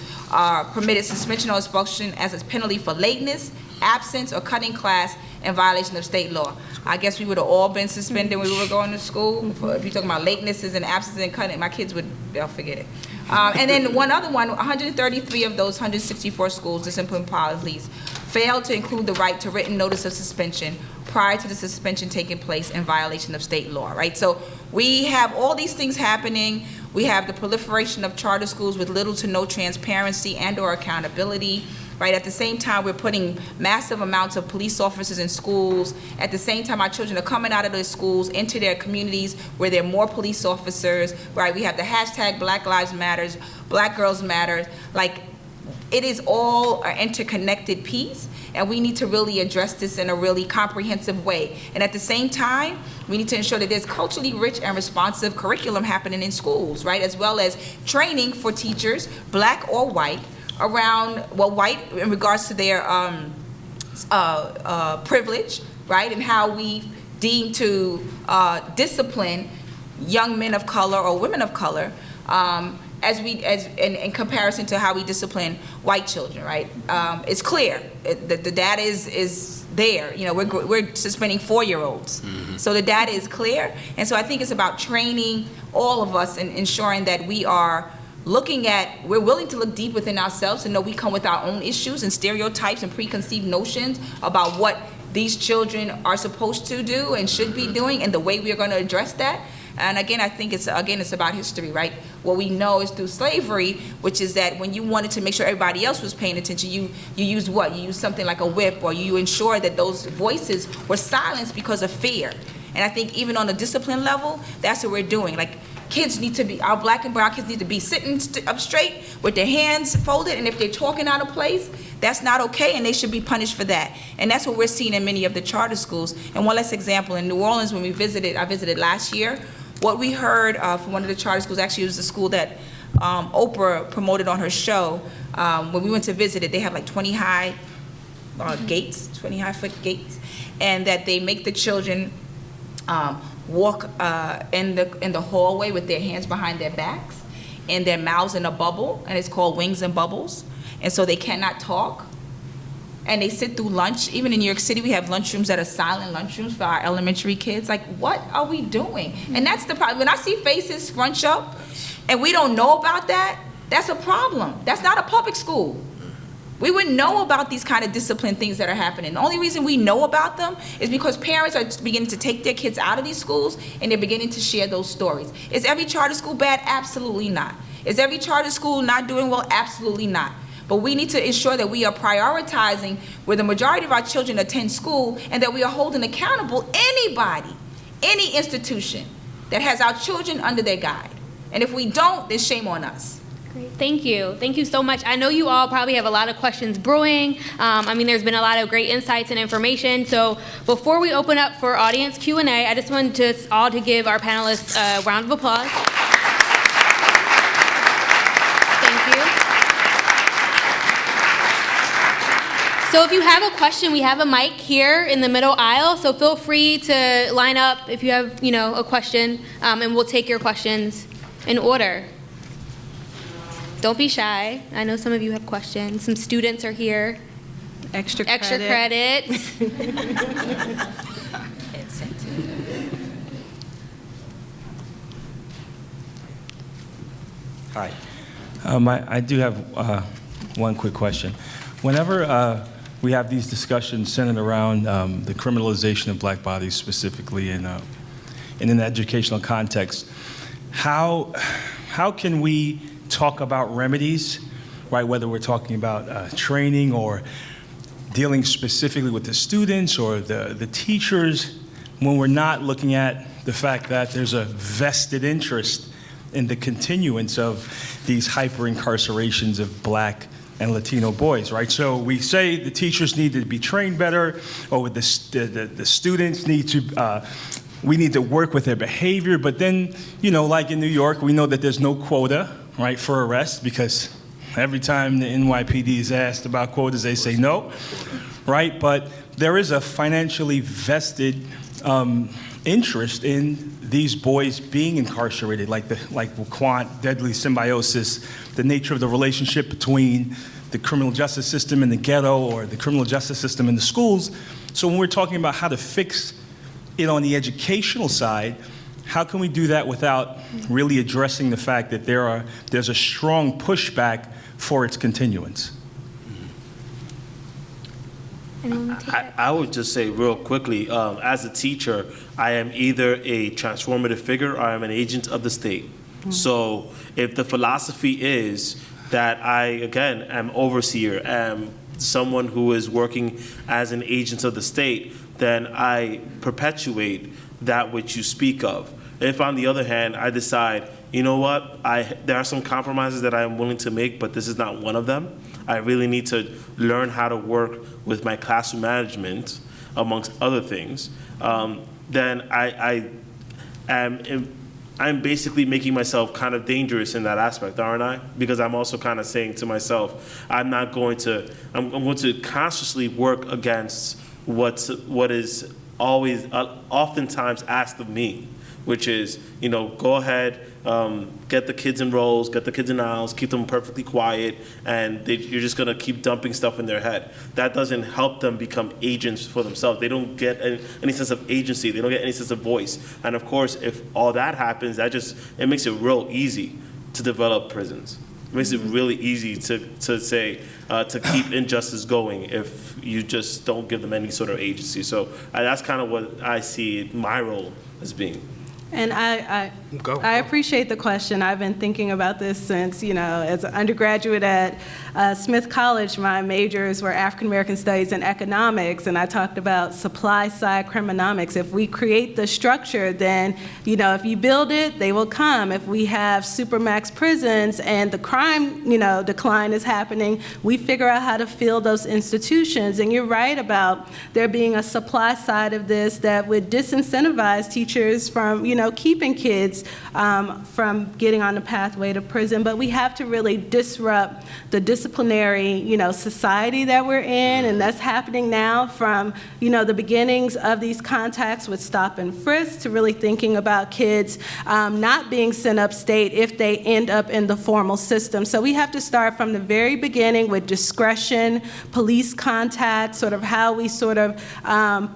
permitted suspension or expulsion as a penalty for lateness, absence, or cutting class in violation of state law. I guess we would have all been suspended when we were going to school. If you're talking about latenesses and absences and cutting, my kids they'll forget it. And then one other one, 133 of those 164 schools discipline policies failed to include the right to written notice of suspension prior to the suspension taking place in violation of state law, right? So we have all these things happening. We have the proliferation of charter schools with little to no transparency and or accountability, right? At the same time, we're putting massive amounts of police officers in schools. At the same time, our children are coming out of those schools into their communities where there are more police officers, right? We have the hashtag Black Lives Matters, Black Girls Matter. Like, it is all an interconnected piece, and we need to really address this in a really comprehensive way. And at the same time, we need to ensure that there's culturally rich and responsive curriculum happening in schools, right? As well as training for teachers, black or white, around, well, white in regards to their privilege, right? And how we deem to discipline young men of color or women of color, as in comparison to how we discipline white children, right? It's clear that the data is there. You know, we're suspending 4-year-olds, so the data is clear. And so I think it's about training all of us and ensuring that we are we're willing to look deep within ourselves and know we come with our own issues and stereotypes and preconceived notions about what these children are supposed to do and should be doing and the way we are going to address that. And again, I think it's about history, right? What we know is through slavery, which is that when you wanted to make sure everybody else was paying attention, you used what? You used something like a whip, or you ensured that those voices were silenced because of fear. And I think even on a discipline level, that's what we're doing. Like, kids need to be, our black and brown kids need to be sitting up straight with their hands folded, and if they're talking out of place, that's not okay, and they should be punished for that. And that's what we're seeing in many of the charter schools. And one last example, in New Orleans, when I visited last year, what we heard from one of the charter schools, actually it was the school that Oprah promoted on her show, when we went to visit it, they have like 20-high gates, 20-high-foot gates, and that they make the children walk in the hallway with their hands behind their backs and their mouths in a bubble, and it's called wings and bubbles, and so they cannot talk. And they sit through lunch. Even in New York City, we have lunchrooms that are silent lunchrooms for our elementary kids. Like, what are we doing? And that's the problem. When I see faces scrunch up and we don't know about that, that's a problem. That's not a public school. We wouldn't know about these kind of discipline things that are happening. The only reason we know about them is because parents are beginning to take their kids out of these schools and they're beginning to share those stories. Is every charter school bad? Absolutely not. Is every charter school not doing well? Absolutely not. But we need to ensure that we are prioritizing where the majority of our children attend school, and that we are holding accountable anybody, any institution that has our children under their guide. And if we don't, then shame on us. Great. Thank you. Thank you so much. I know you all probably have a lot of questions brewing. There's been a lot of great insights and information. So before we open up for audience Q&A, I just wanted us all to give our panelists a round of applause. Thank you. So if you have a question, we have a mic here in the middle aisle, so feel free to line up if you have, a question, and we'll take your questions in order. Don't be shy. I know some of you have questions. Some students are here. Extra credit. Hi. I do have one quick question. Whenever we have these discussions centered around the criminalization of black bodies specifically in an educational context, how can we talk about remedies, right? Whether we're talking about training or dealing specifically with the students or the teachers, when we're not looking at the fact that there's a vested interest in the continuance of these hyper-incarcerations of black and Latino boys, right? So we say the teachers need to be trained better, or the students need to, we need to work with their behavior, but then, like in New York, we know that there's no quota, right, for arrest, because every time the NYPD is asked about quotas, they say no, right? But there is a financially vested interest in these boys being incarcerated, like quant deadly symbiosis, the nature of the relationship between the criminal justice system in the ghetto or the criminal justice system in the schools. So when we're talking about how to fix it on the educational side, how can we do that without really addressing the fact that there's a strong pushback for its continuance? I would just say real quickly, as a teacher, I am either a transformative figure or I'm an agent of the state. So if the philosophy is that I, again, am overseer, am someone who is working as an agent of the state, then I perpetuate that which you speak of. If, on the other hand, I decide, you know what, there are some compromises that I am willing to make, but this is not one of them. I really need to learn how to work with my classroom management, amongst other things. Then I'm basically making myself kind of dangerous in that aspect, aren't I? Because I'm also kind of saying to myself, I'm going to consciously work against what is always, oftentimes asked of me, which is, go ahead, get the kids in rows, get the kids in aisles, keep them perfectly quiet, and you're just going to keep dumping stuff in their head. That doesn't help them become agents for themselves. They don't get any sense of agency. They don't get any sense of voice. And of course, if all that happens, it makes it real easy to develop prisons. It makes it really easy to say, to keep injustice going if you just don't give them any sort of agency. So that's kind of what I see my role as being. And I appreciate the question. I've been thinking about this since, as an undergraduate at Smith College, my majors were African American Studies and Economics, and I talked about supply side criminomics. If we create the structure, then, if you build it, they will come. If we have supermax prisons and the crime, decline is happening, we figure out how to fill those institutions. And you're right about there being a supply side of this that would disincentivize teachers from, keeping kids from getting on the pathway to prison. But we have to really disrupt the disciplinary, society that we're in, and that's happening now from, the beginnings of these contacts with stop and frisk to really thinking about kids not being sent upstate if they end up in the formal system. So we have to start from the very beginning with discretion, police contact, sort of how we sort of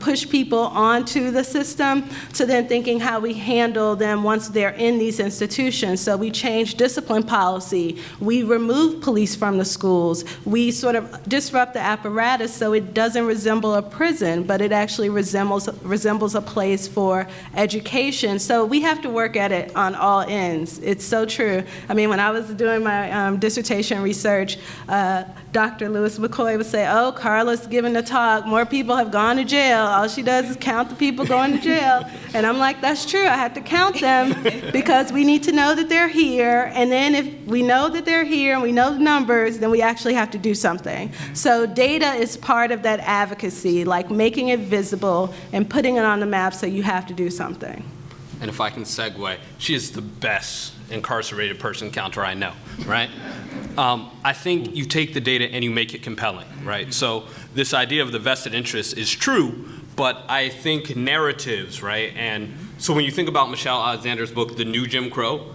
push people onto the system, to then thinking how we handle them once they're in these institutions. So we change discipline policy. We remove police from the schools. We sort of disrupt the apparatus so it doesn't resemble a prison, but it actually resembles a place for education. So we have to work at it on all ends. It's so true. I mean, when I was doing my dissertation research, Dr. Lewis-McCoy would say, oh, Carla's giving a talk. More people have gone to jail. All she does is count the people going to jail. And I'm like, that's true. I have to count them because we need to know that they're here. And then if we know that they're here and we know the numbers, then we actually have to do something. So data is part of that advocacy, like making it visible and putting it on the map, so you have to do something. And if I can segue, she is the best incarcerated person counter I know, right? I think you take the data and you make it compelling, right? So this idea of the vested interest is true, but I think narratives, right? And so when you think about Michelle Alexander's book, The New Jim Crow,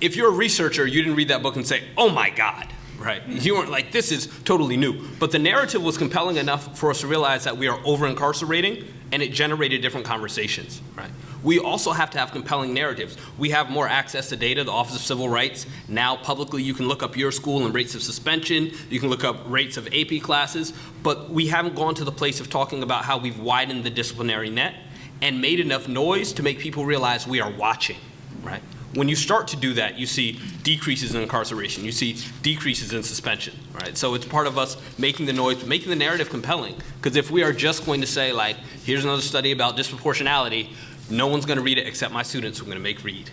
if you're a researcher, you didn't read that book and say, oh my God, right? You weren't like, this is totally new. But the narrative was compelling enough for us to realize that we are over-incarcerating, and it generated different conversations, right? We also have to have compelling narratives. We have more access to data. The Office of Civil Rights, now publicly you can look up your school and rates of suspension. You can look up rates of AP classes. But we haven't gone to the place of talking about how we've widened the disciplinary net and made enough noise to make people realize we are watching, right? When you start to do that, you see decreases in incarceration. You see decreases in suspension, right? So it's part of us making the noise, making the narrative compelling. Because if we are just going to say, like, here's another study about disproportionality, no one's going to read it except my students who I'm going to make read.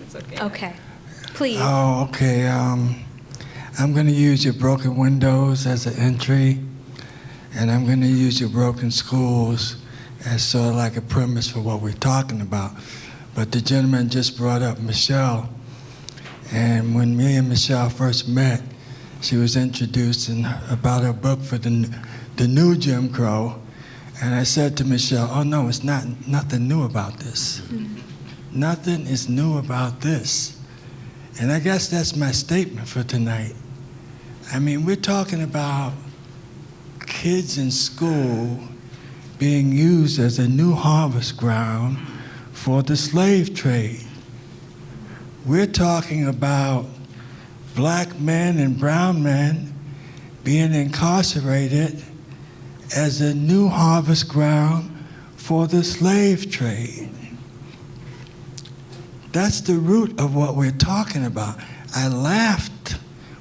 It's okay. Okay, please. Oh, okay. I'm going to use your broken windows as an entry, and I'm going to use your broken schools as sort of like a premise for what we're talking about. But the gentleman just brought up Michelle, and when me and Michelle first met, she was introducing about her book for the new Jim Crow. And I said to Michelle, oh no, it's nothing new about this. Mm-hmm. Nothing is new about this. And I guess that's my statement for tonight. I mean, we're talking about kids in school being used as a new harvest ground for the slave trade. We're talking about black men and brown men being incarcerated as a new harvest ground for the slave trade. That's the root of what we're talking about. I laughed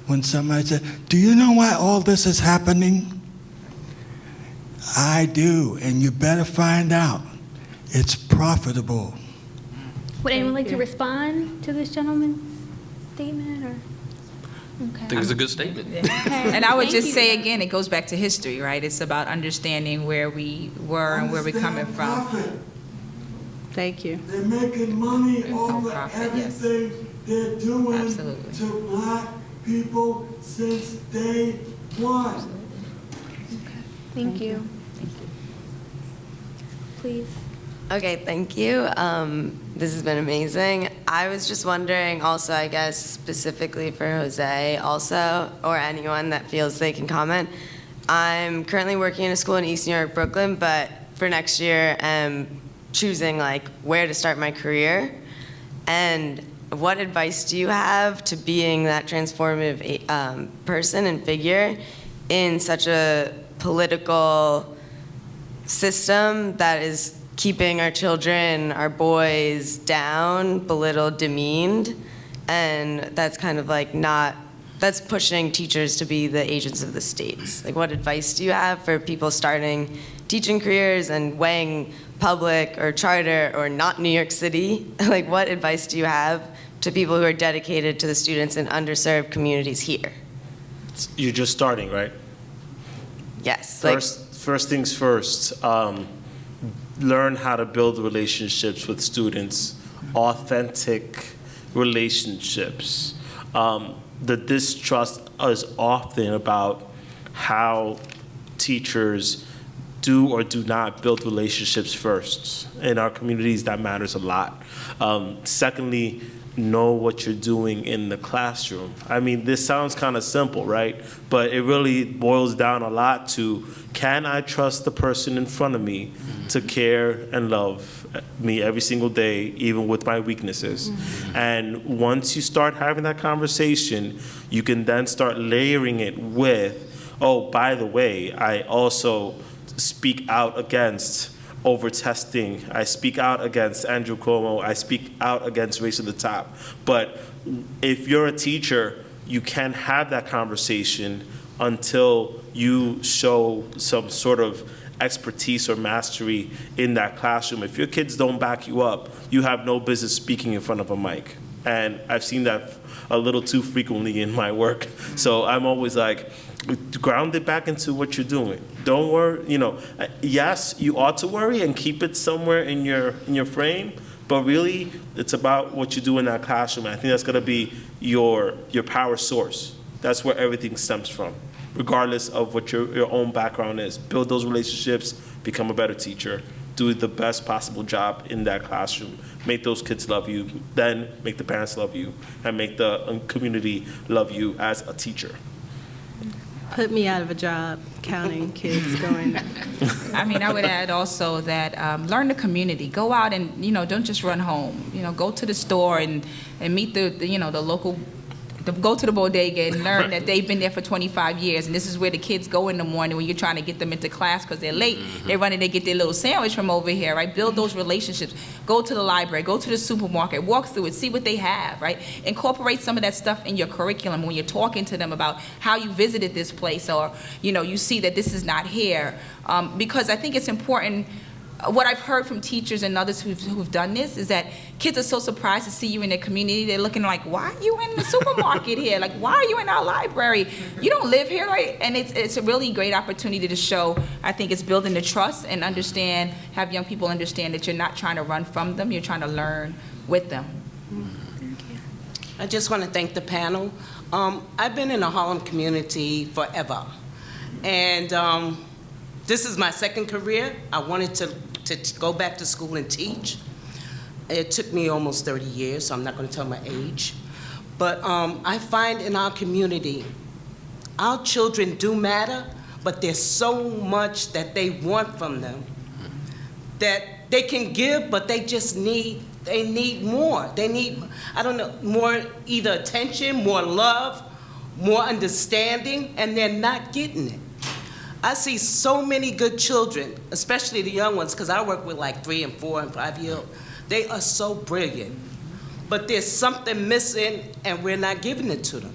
when somebody said, do you know why all this is happening? I do, and you better find out. It's profitable. Would anyone like to respond to this gentleman's statement, or? Okay. I think it's a good statement. And I would Thank just you. say again, it goes back to history, right? It's about understanding where we were and where we're coming from. Thank you. They're making money over profit, yes. everything they're doing Absolutely. to black people since day one. Thank you. Please. Okay, thank you. This has been amazing. I was just wondering also, I guess, specifically for Jose also, or anyone that feels they can comment. I'm currently working in a school in East New York, Brooklyn, but for next year, I'm choosing like where to start my career. And what advice do you have to being that transformative person and figure in such a political system that is keeping our children, our boys down, belittled, demeaned, and that's kind of like that's pushing teachers to be the agents of the states. Like, what advice do you have for people starting teaching careers and weighing public or charter or not New York City? Like, what advice do you have to people who are dedicated to the students in underserved communities here? You're just starting, right? Yes. First things first. Learn how to build relationships with students, authentic relationships. The distrust is often about how teachers do or do not build relationships first. In our communities, that matters a lot. Secondly, know what you're doing in the classroom. I mean, this sounds kind of simple, right? But it really boils down a lot to, can I trust the person in front of me to care and love me every single day, even with my weaknesses? And once you start having that conversation, you can then start layering it with, oh, by the way, I also speak out against over-testing. I speak out against Andrew Cuomo. I speak out against Race to the Top. But if you're a teacher, you can't have that conversation until you show some sort of expertise or mastery in that classroom. If your kids don't back you up, you have no business speaking in front of a mic. And I've seen that a little too frequently in my work. So I'm always like, ground it back into what you're doing. Don't worry, yes, you ought to worry and keep it somewhere in your frame, but really it's about what you do in that classroom. I think that's gonna be your power source. That's where everything stems from, regardless of what your own background is. Build those relationships, become a better teacher, do the best possible job in that classroom. Make those kids love you, then make the parents love you, and make the community love you as a teacher. Put me out of a job counting kids going. I mean, I would add also that learn the community. Go out and, don't just run home. Go to the store and meet the local, go to the bodega and learn that they've been there for 25 years. And this is where the kids go in the morning when you're trying to get them into class because they're late. They're running to get their little sandwich from over here, right? Build those relationships. Go to the library, go to the supermarket, walk through it, see what they have, right? Incorporate some of that stuff in your curriculum when you're talking to them about how you visited this place or, you see that this is not here. Because I think it's important. What I've heard from teachers and others who've done this is that kids are so surprised to see you in their community. They're looking like, why are you in the supermarket here? Like, why are you in our library? You don't live here, right? And it's a really great opportunity to show, I think it's building the trust and have young people understand that you're not trying to run from them, you're trying to learn with them. I just want to thank the panel. I've been in the Harlem community forever. And this is my second career. I wanted to go back to school and teach. It took me almost 30 years, so I'm not going to tell my age. But I find in our community, our children do matter, but there's so much that they want from them that they can give, but they just need more. They need, more either attention, more love, more understanding, and they're not getting it. I see so many good children, especially the young ones, because I work with like 3 and 4 and 5-year-olds. They are so brilliant, but there's something missing and we're not giving it to them.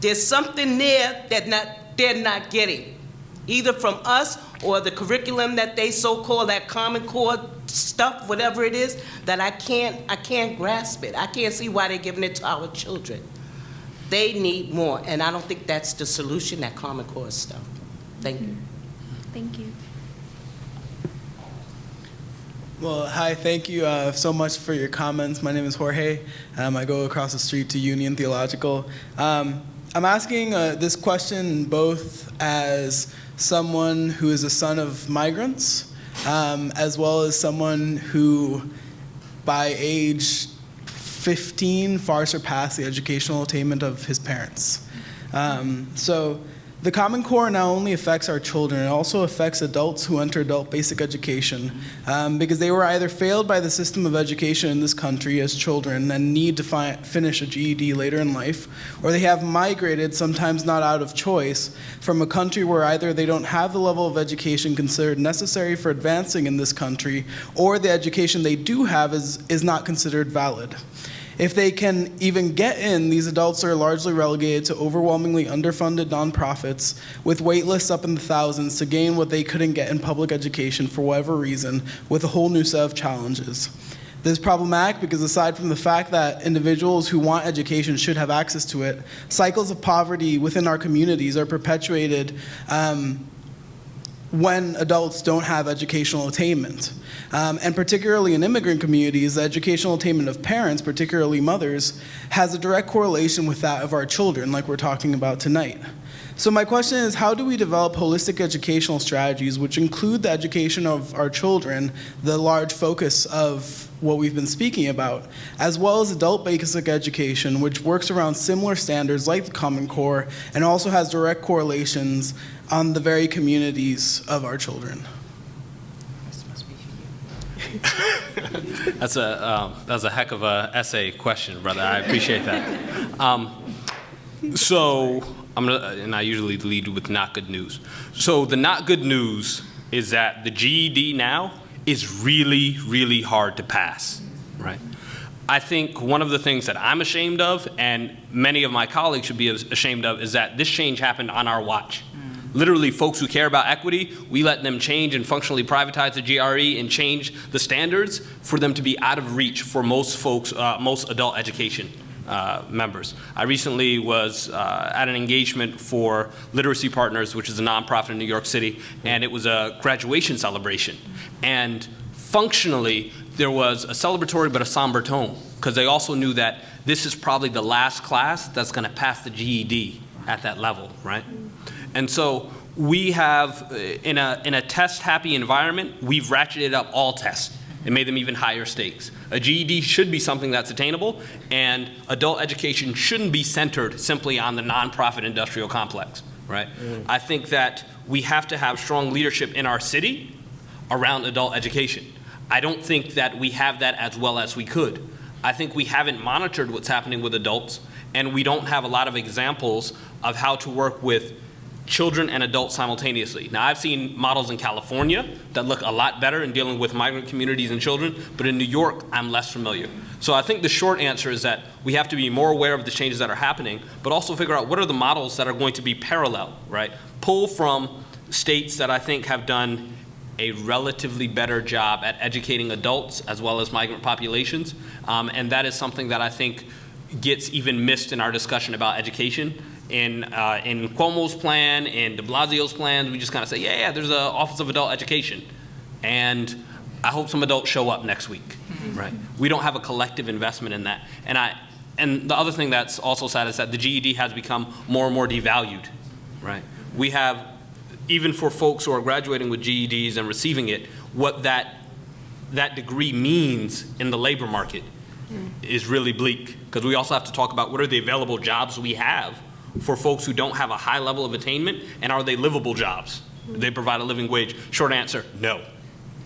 There's something there that they're not getting, either from us or the curriculum that they so-called that Common Core stuff, whatever it is, that I can't grasp it. I can't see why they're giving it to our children. They need more, and I don't think that's the solution, that Common Core stuff. Thank you. Thank you. Well, hi, thank you so much for your comments. My name is Jorge. I go across the street to Union Theological. I'm asking this question both as someone who is a son of migrants as well as someone who, by age 15, far surpassed the educational attainment of his parents. So the Common Core not only affects our children, it also affects adults who enter adult basic education, because they were either failed by the system of education in this country as children and need to finish a GED later in life, or they have migrated, sometimes not out of choice, from a country where either they don't have the level of education considered necessary for advancing in this country, or the education they do have is not considered valid. If they can even get in, these adults are largely relegated to overwhelmingly underfunded nonprofits with wait lists up in the thousands to gain what they couldn't get in public education for whatever reason, with a whole new set of challenges. This is problematic because aside from the fact that individuals who want education should have access to it, cycles of poverty within our communities are perpetuated when adults don't have educational attainment. And particularly in immigrant communities, the educational attainment of parents, particularly mothers, has a direct correlation with that of our children, like we're talking about tonight. So my question is, how do we develop holistic educational strategies which include the education of our children, the large focus of what we've been speaking about, as well as adult basic education, which works around similar standards like the Common Core and also has direct correlations on the very communities of our children? That's a heck of a essay question, brother. I appreciate that. So and I usually lead with not good news. So the not good news is that the GED now is really, really hard to pass, right? I think one of the things that I'm ashamed of, and many of my colleagues should be ashamed of, is that this change happened on our watch. Literally, folks who care about equity, we let them change and functionally privatize the GRE and change the standards for them to be out of reach for most folks, most adult education members. I recently was at an engagement for Literacy Partners, which is a nonprofit in New York City, and it was a graduation celebration. And functionally, there was a celebratory but a somber tone, because they also knew that this is probably the last class that's going to pass the GED at that level, right? And so we have, in a test-happy environment, we've ratcheted up all tests and made them even higher stakes. A GED should be something that's attainable, and adult education shouldn't be centered simply on the nonprofit industrial complex, right? I think that we have to have strong leadership in our city around adult education. I don't think that we have that as well as we could. I think we haven't monitored what's happening with adults, and we don't have a lot of examples of how to work with children and adults simultaneously. Now, I've seen models in California that look a lot better in dealing with migrant communities and children, but in New York, I'm less familiar. So I think the short answer is that we have to be more aware of the changes that are happening, but also figure out what are the models that are going to be parallel, right? Pull from states that I think have done a relatively better job at educating adults as well as migrant populations, and that is something that I think gets even missed in our discussion about education. In Cuomo's plan, in de Blasio's plans, we just kind of say, yeah, there's an Office of Adult Education. And I hope some adults show up next week, right? We don't have a collective investment in that. And the other thing that's also sad is that the GED has become more and more devalued, right? We have, even for folks who are graduating with GEDs and receiving it, what that degree means in the labor market is really bleak. Because we also have to talk about what are the available jobs we have for folks who don't have a high level of attainment, and are they livable jobs? Do they provide a living wage? Short answer, no.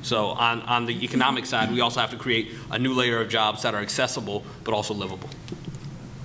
So on the economic side, we also have to create a new layer of jobs that are accessible but also livable.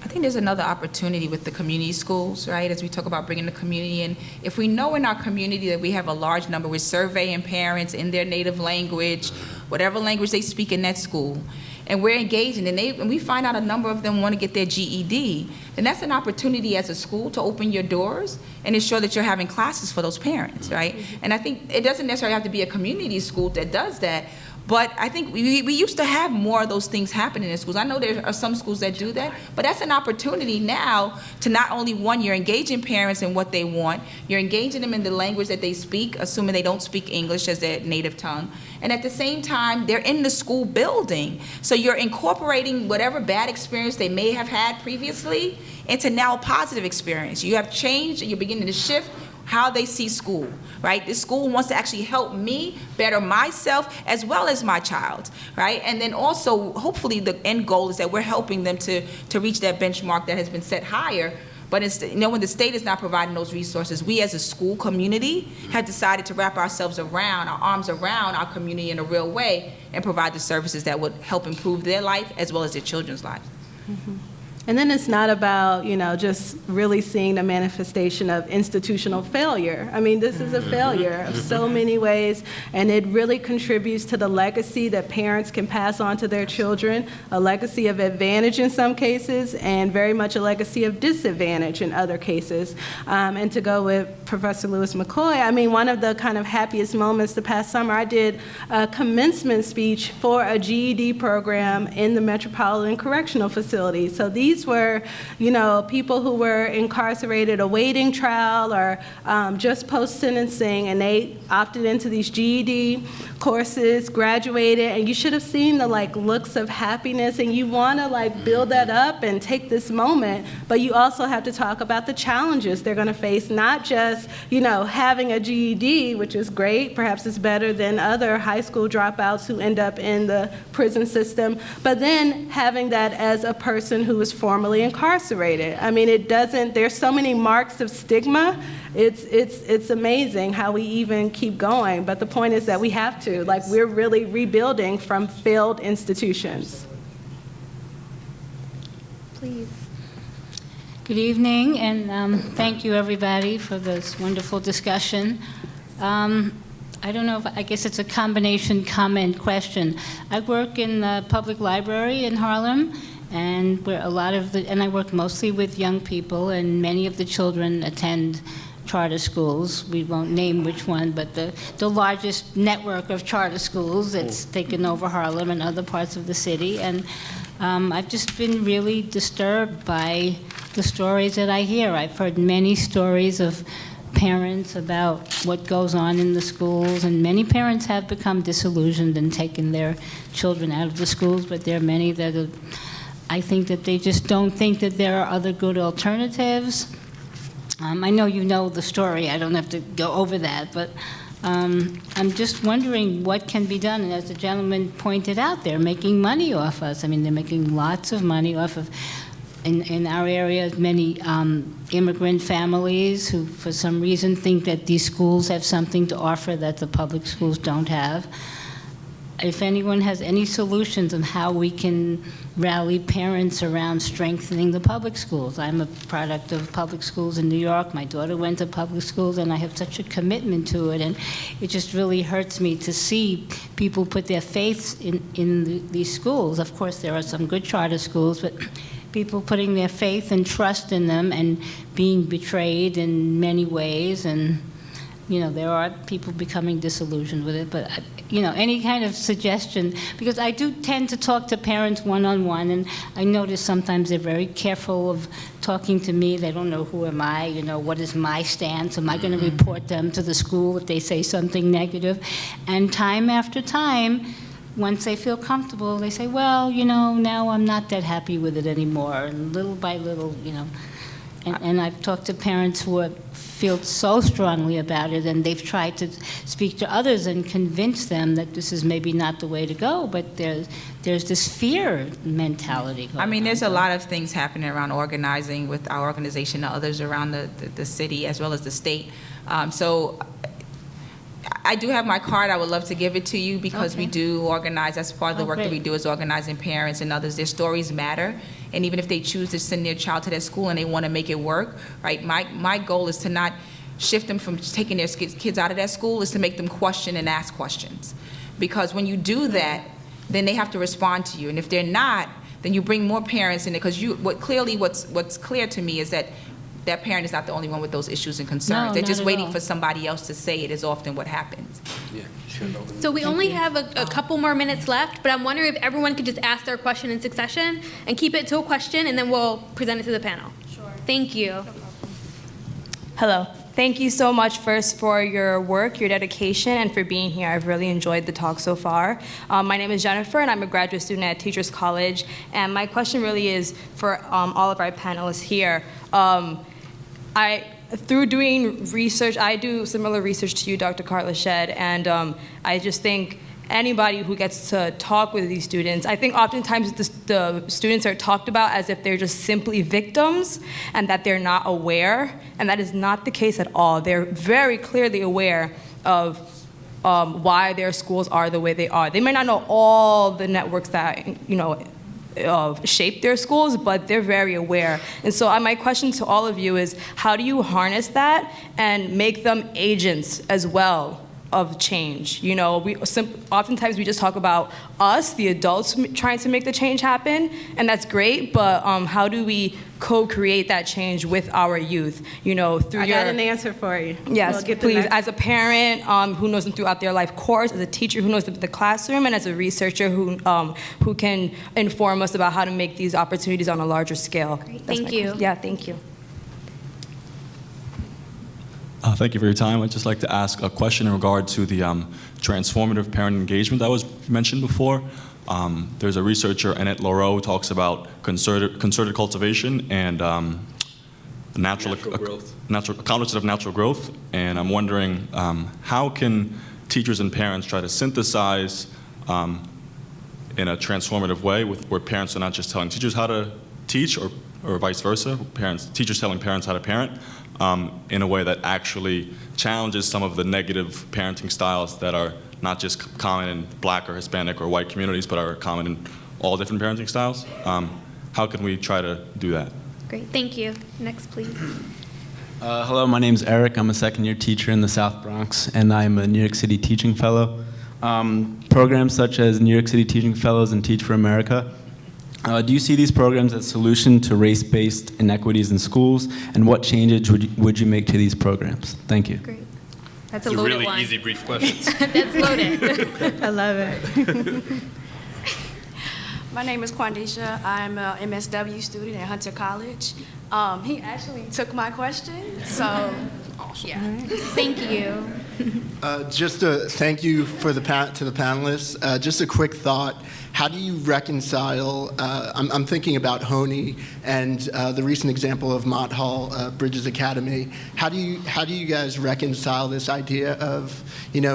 I think there's another opportunity with the community schools, right, as we talk about bringing the community in. If we know in our community that we have a large number, we're surveying parents in their native language, whatever language they speak in that school, and we're engaging, and we find out a number of them want to get their GED, then that's an opportunity as a school to open your doors and ensure that you're having classes for those parents, right? And I think it doesn't necessarily have to be a community school that does that, but I think we used to have more of those things happening in schools. I know there are some schools that do that, but that's an opportunity now to not only, one, you're engaging parents in what they want, you're engaging them in the language that they speak, assuming they don't speak English as their native tongue, and at the same time, they're in the school building. So you're incorporating whatever bad experience they may have had previously into now a positive experience. You have changed, you're beginning to shift how they see school, right? This school wants to actually help me better myself as well as my child, right? And then also, hopefully, the end goal is that we're helping them to reach that benchmark that has been set higher. But instead, when the state is not providing those resources, we as a school community have decided to wrap our arms around our community in a real way and provide the services that would help improve their life as well as their children's lives. Mm-hmm. And then it's not about, just really seeing the manifestation of institutional failure. I mean, this is a failure of so many ways, and it really contributes to the legacy that parents can pass on to their children, a legacy of advantage in some cases, and very much a legacy of disadvantage in other cases. And to go with Professor Lewis-McCoy, I mean, one of the kind of happiest moments the past summer, I did a commencement speech for a GED program in the Metropolitan Correctional Facility. So these were, people who were incarcerated awaiting trial or just post-sentencing, and they opted into these GED courses, graduated, and you should have seen the looks of happiness, and you want to build that up and take this moment, but you also have to talk about the challenges they're going to face, not just, having a GED, which is great, perhaps it's better than other high school dropouts who end up in the prison system, but then having that as a person who is formerly incarcerated. I mean, there's so many marks of stigma. It's amazing how we even keep going, but the point is that we have to. We're really rebuilding from failed institutions. Please. Good evening, and thank you, everybody, for this wonderful discussion. I don't know I guess it's a combination comment question. I work in the public library in Harlem, and where and I work mostly with young people, and many of the children attend charter schools. We won't name which one, but the largest network of charter schools that's taken over Harlem and other parts of the city. And I've just been really disturbed by the stories that I hear. I've heard many stories of parents about what goes on in the schools, and many parents have become disillusioned and taken their children out of the schools, but there are many that I think that they just don't think that there are other good alternatives. I know you know the story. I don't have to go over that, but I'm just wondering what can be done. And as the gentleman pointed out, they're making money off us. I mean, they're making lots of money off of, in our area, many immigrant families who, for some reason, think that these schools have something to offer that the public schools don't have. If anyone has any solutions on how we can rally parents around strengthening the public schools. I'm a product of public schools in New York. My daughter went to public schools, and I have such a commitment to it, and it just really hurts me to see people put their faith in these schools. Of course, there are some good charter schools, but people putting their faith and trust in them and being betrayed in many ways, and there are people becoming disillusioned with it, but any kind of suggestion, because I do tend to talk to parents one-on-one, and I notice sometimes they're very careful of talking to me. They don't know who am I, what is my stance? Am I going to report them to the school if they say something negative? And time after time, once they feel comfortable, they say, well, now I'm not that happy with it anymore, and little by little, And I've talked to parents who feel so strongly about it, and they've tried to speak to others and convince them that this is maybe not the way to go, but there's this fear mentality going on. There's a lot of things happening around organizing with our organization and others around the city as well as the state. So I do have my card. I would love to give it to you because we do organize. That's part of the work that we do is organizing parents and others. Their stories matter. And even if they choose to send their child to that school and they want to make it work, right? My goal is to not shift them from taking their kids out of that school, is to make them question and ask questions. Because when you do that, then they have to respond to you. And if they're not, then you bring more parents in it. Because what's clear to me is that that parent is not the only one with those issues and concerns. No, they're just waiting all. for somebody else to say it is often what happens. Yeah, sure. So we only have a couple more minutes left, but I'm wondering if everyone could just ask their question in succession and keep it to a question, and then we'll present it to the panel. Sure. Thank you. Hello. Thank you so much first for your work, your dedication, and for being here. I've really enjoyed the talk so far. My name is Jennifer, and I'm a graduate student at Teachers College. And my question really is for all of our panelists here. through doing research, I do similar research to you, Dr. Carla Shed, and I just think anybody who gets to talk with these students, I think oftentimes the students are talked about as if they're just simply victims and that they're not aware, and that is not the case at all. They're very clearly aware of why their schools are the way they are. They may not know all the networks that, shape their schools, but they're very aware. And so my question to all of you is, how do you harness that and make them agents as well of change? Oftentimes we just talk about us, the adults, trying to make the change happen, and that's great, but how do we co-create that change with our youth? I got an answer for you. Yes, please. As a parent who knows them throughout their life course, as a teacher who knows them in the classroom, and as a researcher who can inform us about how to make these opportunities on a larger scale. Great. Thank you. Yeah, thank you. Thank you for your time. I'd just like to ask a question in regard to the transformative parent engagement that was mentioned before. There's a researcher, Annette Lareau, who talks about concerted cultivation and natural growth. Accomplishment of natural growth. And I'm wondering, how can teachers and parents try to synthesize in a transformative way where parents are not just telling teachers how to teach or vice versa, teachers telling parents how to parent, in a way that actually challenges some of the negative parenting styles that are not just common in Black or Hispanic or white communities, but are common in all different parenting styles. How can we try to do that? Great, thank you. Next, please. Hello, my name is Eric. I'm a second-year teacher in the South Bronx, and I'm a New York City Teaching Fellow. Programs such as New York City Teaching Fellows and Teach for America, do you see these programs as a solution to race-based inequities in schools, and what changes would you make to these programs? Thank you. Great. That's a loaded really one. easy, brief question. That's loaded. I love it. My name is Quandisha. I'm a MSW student at Hunter College. He actually took my question, so yeah. Thank you. Just a thank you for to the panelists. Just a quick thought. How do you reconcile, I'm thinking about Honey and the recent example of Mott Hall Bridges Academy. How do you guys reconcile this idea of, in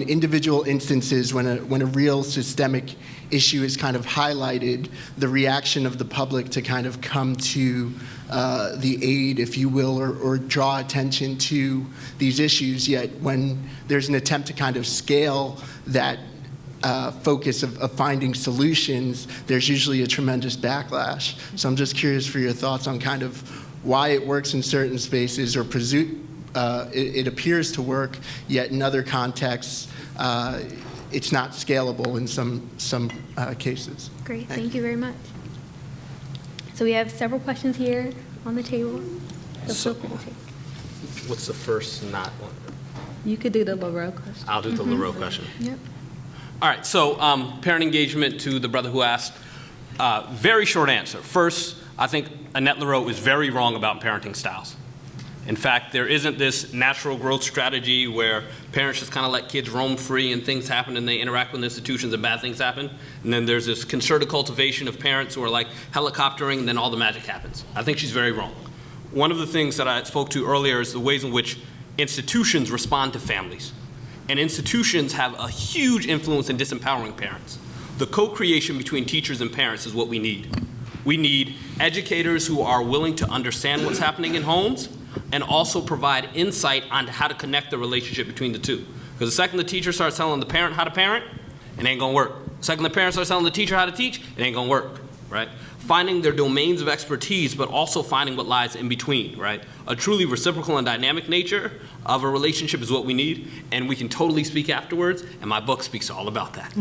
individual instances when a real systemic issue is kind of highlighted, the reaction of the public to kind of come to the aid, if you will, or draw attention to these issues, yet when there's an attempt to kind of scale that focus of finding solutions, there's usually a tremendous backlash. So I'm just curious for your thoughts on kind of why it works in certain spaces, or it appears to work, yet in other contexts, it's not scalable in some cases. Great, thank you very much. So we have several questions here on the table. So, what's the first not one? You could do the Lareau question. I'll do the Lareau question. Yep. All right, so parent engagement, to the brother who asked, very short answer. First, I think Annette Lareau is very wrong about parenting styles. In fact, there isn't this natural growth strategy where parents just kind of let kids roam free and things happen and they interact with institutions and bad things happen. And then there's this concerted cultivation of parents who are like helicoptering and then all the magic happens. I think she's very wrong. One of the things that I spoke to earlier is the ways in which institutions respond to families. And institutions have a huge influence in disempowering parents. The co-creation between teachers and parents is what we need. We need educators who are willing to understand what's happening in homes and also provide insight on how to connect the relationship between the two. Because the second the teacher starts telling the parent how to parent, it ain't gonna work. The second the parent starts telling the teacher how to teach, it ain't gonna work, right? Finding their domains of expertise, but also finding what lies in between, right? A truly reciprocal and dynamic nature of a relationship is what we need, and we can totally speak afterwards, and my book speaks all about that.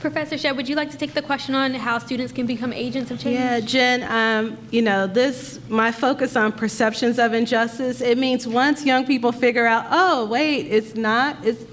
Professor Shedd, would you like to take the question on how students can become agents of change? Yeah, Jen, my focus on perceptions of injustice, it means once young people figure out, oh, wait,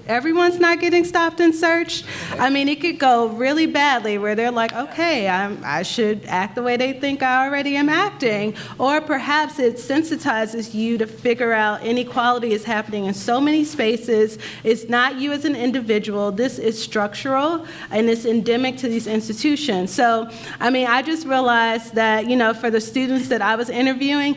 everyone's not getting stopped and searched. I mean, it could go really badly where they're like, okay, I should act the way they think I already am acting. Or perhaps it sensitizes you to figure out inequality is happening in so many spaces. It's not you as an individual. This is structural, and it's it's endemic to these institutions. So, I mean, I just realized that, for the students that I was interviewing,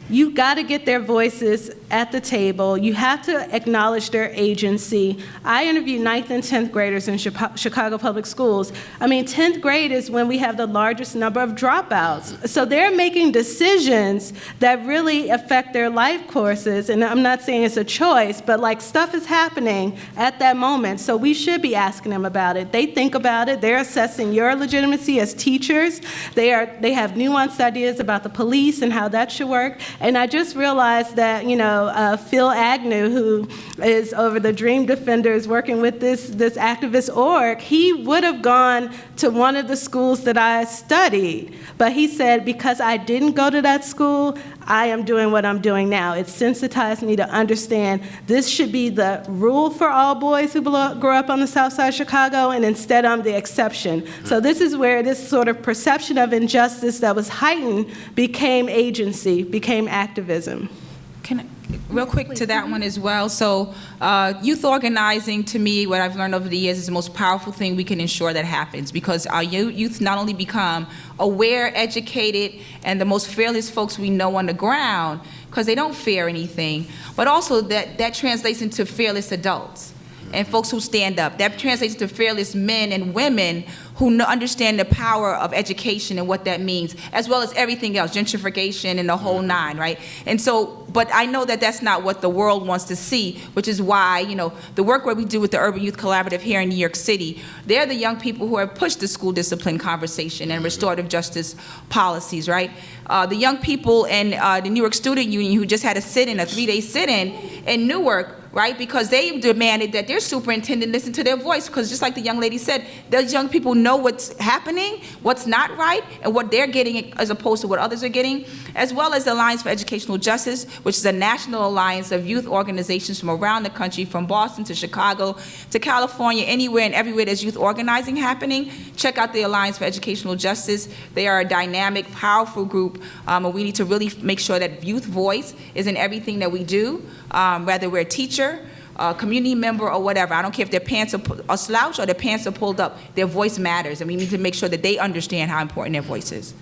you got to get their voices at the table. You have to acknowledge their agency. I interviewed 9th and 10th graders in Chicago Public Schools. I mean, 10th grade is when we have the largest number of dropouts. So they're making decisions that really affect their life courses. And I'm not saying it's a choice, but like stuff is happening at that moment. So we should be asking them about it. They think about it. They're assessing your legitimacy as teachers. They have nuanced ideas about the police and how that should work. And I just realized that, Phil Agnew, who is over the Dream Defenders working with this activist org, he would have gone to one of the schools that I studied. But he said, because I didn't go to that school, I am doing what I'm doing now. It sensitized me to understand this should be the rule for all boys who grow up on the south side of Chicago, and instead I'm the exception. So this is where this sort of perception of injustice that was heightened became agency, became activism. Real quick to that one as well. So youth organizing, to me, what I've learned over the years, is the most powerful thing we can ensure that happens, because our youth not only become aware, educated, and the most fearless folks we know on the ground, because they don't fear anything, but also that translates into fearless adults and folks who stand up. That translates to fearless men and women who understand the power of education and what that means, as well as everything else, gentrification and the whole nine, right? And so, but I know that that's not what the world wants to see, which is why, the work that we do with the Urban Youth Collaborative here in New York City, they're the young people who have pushed the school discipline conversation and restorative justice policies, right? The young people in the New York Student Union who just had a sit-in, a 3-day sit-in in Newark, right? Because they demanded that their superintendent listen to their voice, because just like the young lady said, those young people know what's happening, what's not right, and what they're getting as opposed to what others are getting, as well as the Alliance for Educational Justice, which is a national alliance of youth organizations from around the country, from Boston to Chicago to California, anywhere and everywhere there's youth organizing happening. Check out the Alliance for Educational Justice. They are a dynamic, powerful group, and we need to really make sure that youth voice is in everything that we do, whether we're a teacher, a community member, or whatever. I don't care if their pants are slouched or their pants are pulled up. Their voice matters, and we need to make sure that they understand how important their voice is.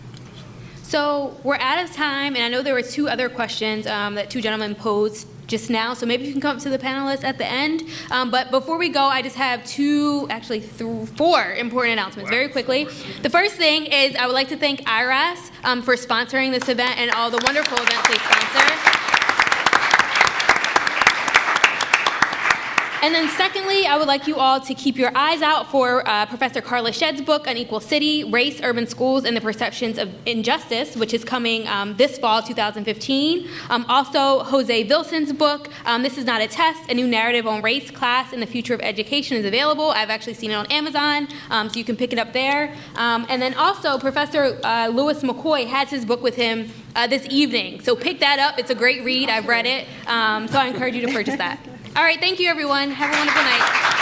So we're out of time, and I know there were 2 other questions that 2 gentlemen posed just now, so maybe you can come up to the panelists at the end. But before we go, I just have 4 important announcements very quickly. The first thing is I would like to thank IRAAS for sponsoring this event and all the wonderful events they sponsor. And then secondly, I would like you all to keep your eyes out for Professor Carla Shedd's book, Unequal City, Race, Urban Schools, and the Perceptions of Injustice, which is coming this fall, 2015. Also, Jose Vilson's book, This Is Not a Test, A New Narrative on Race, Class, and the Future of Education is available. I've actually seen it on Amazon, so you can pick it up there. And then also, Professor Lewis-McCoy has his book with him this evening. So pick that up. It's a great read. I've read it. So I encourage you to purchase that. All right, thank you, everyone. Have a wonderful night.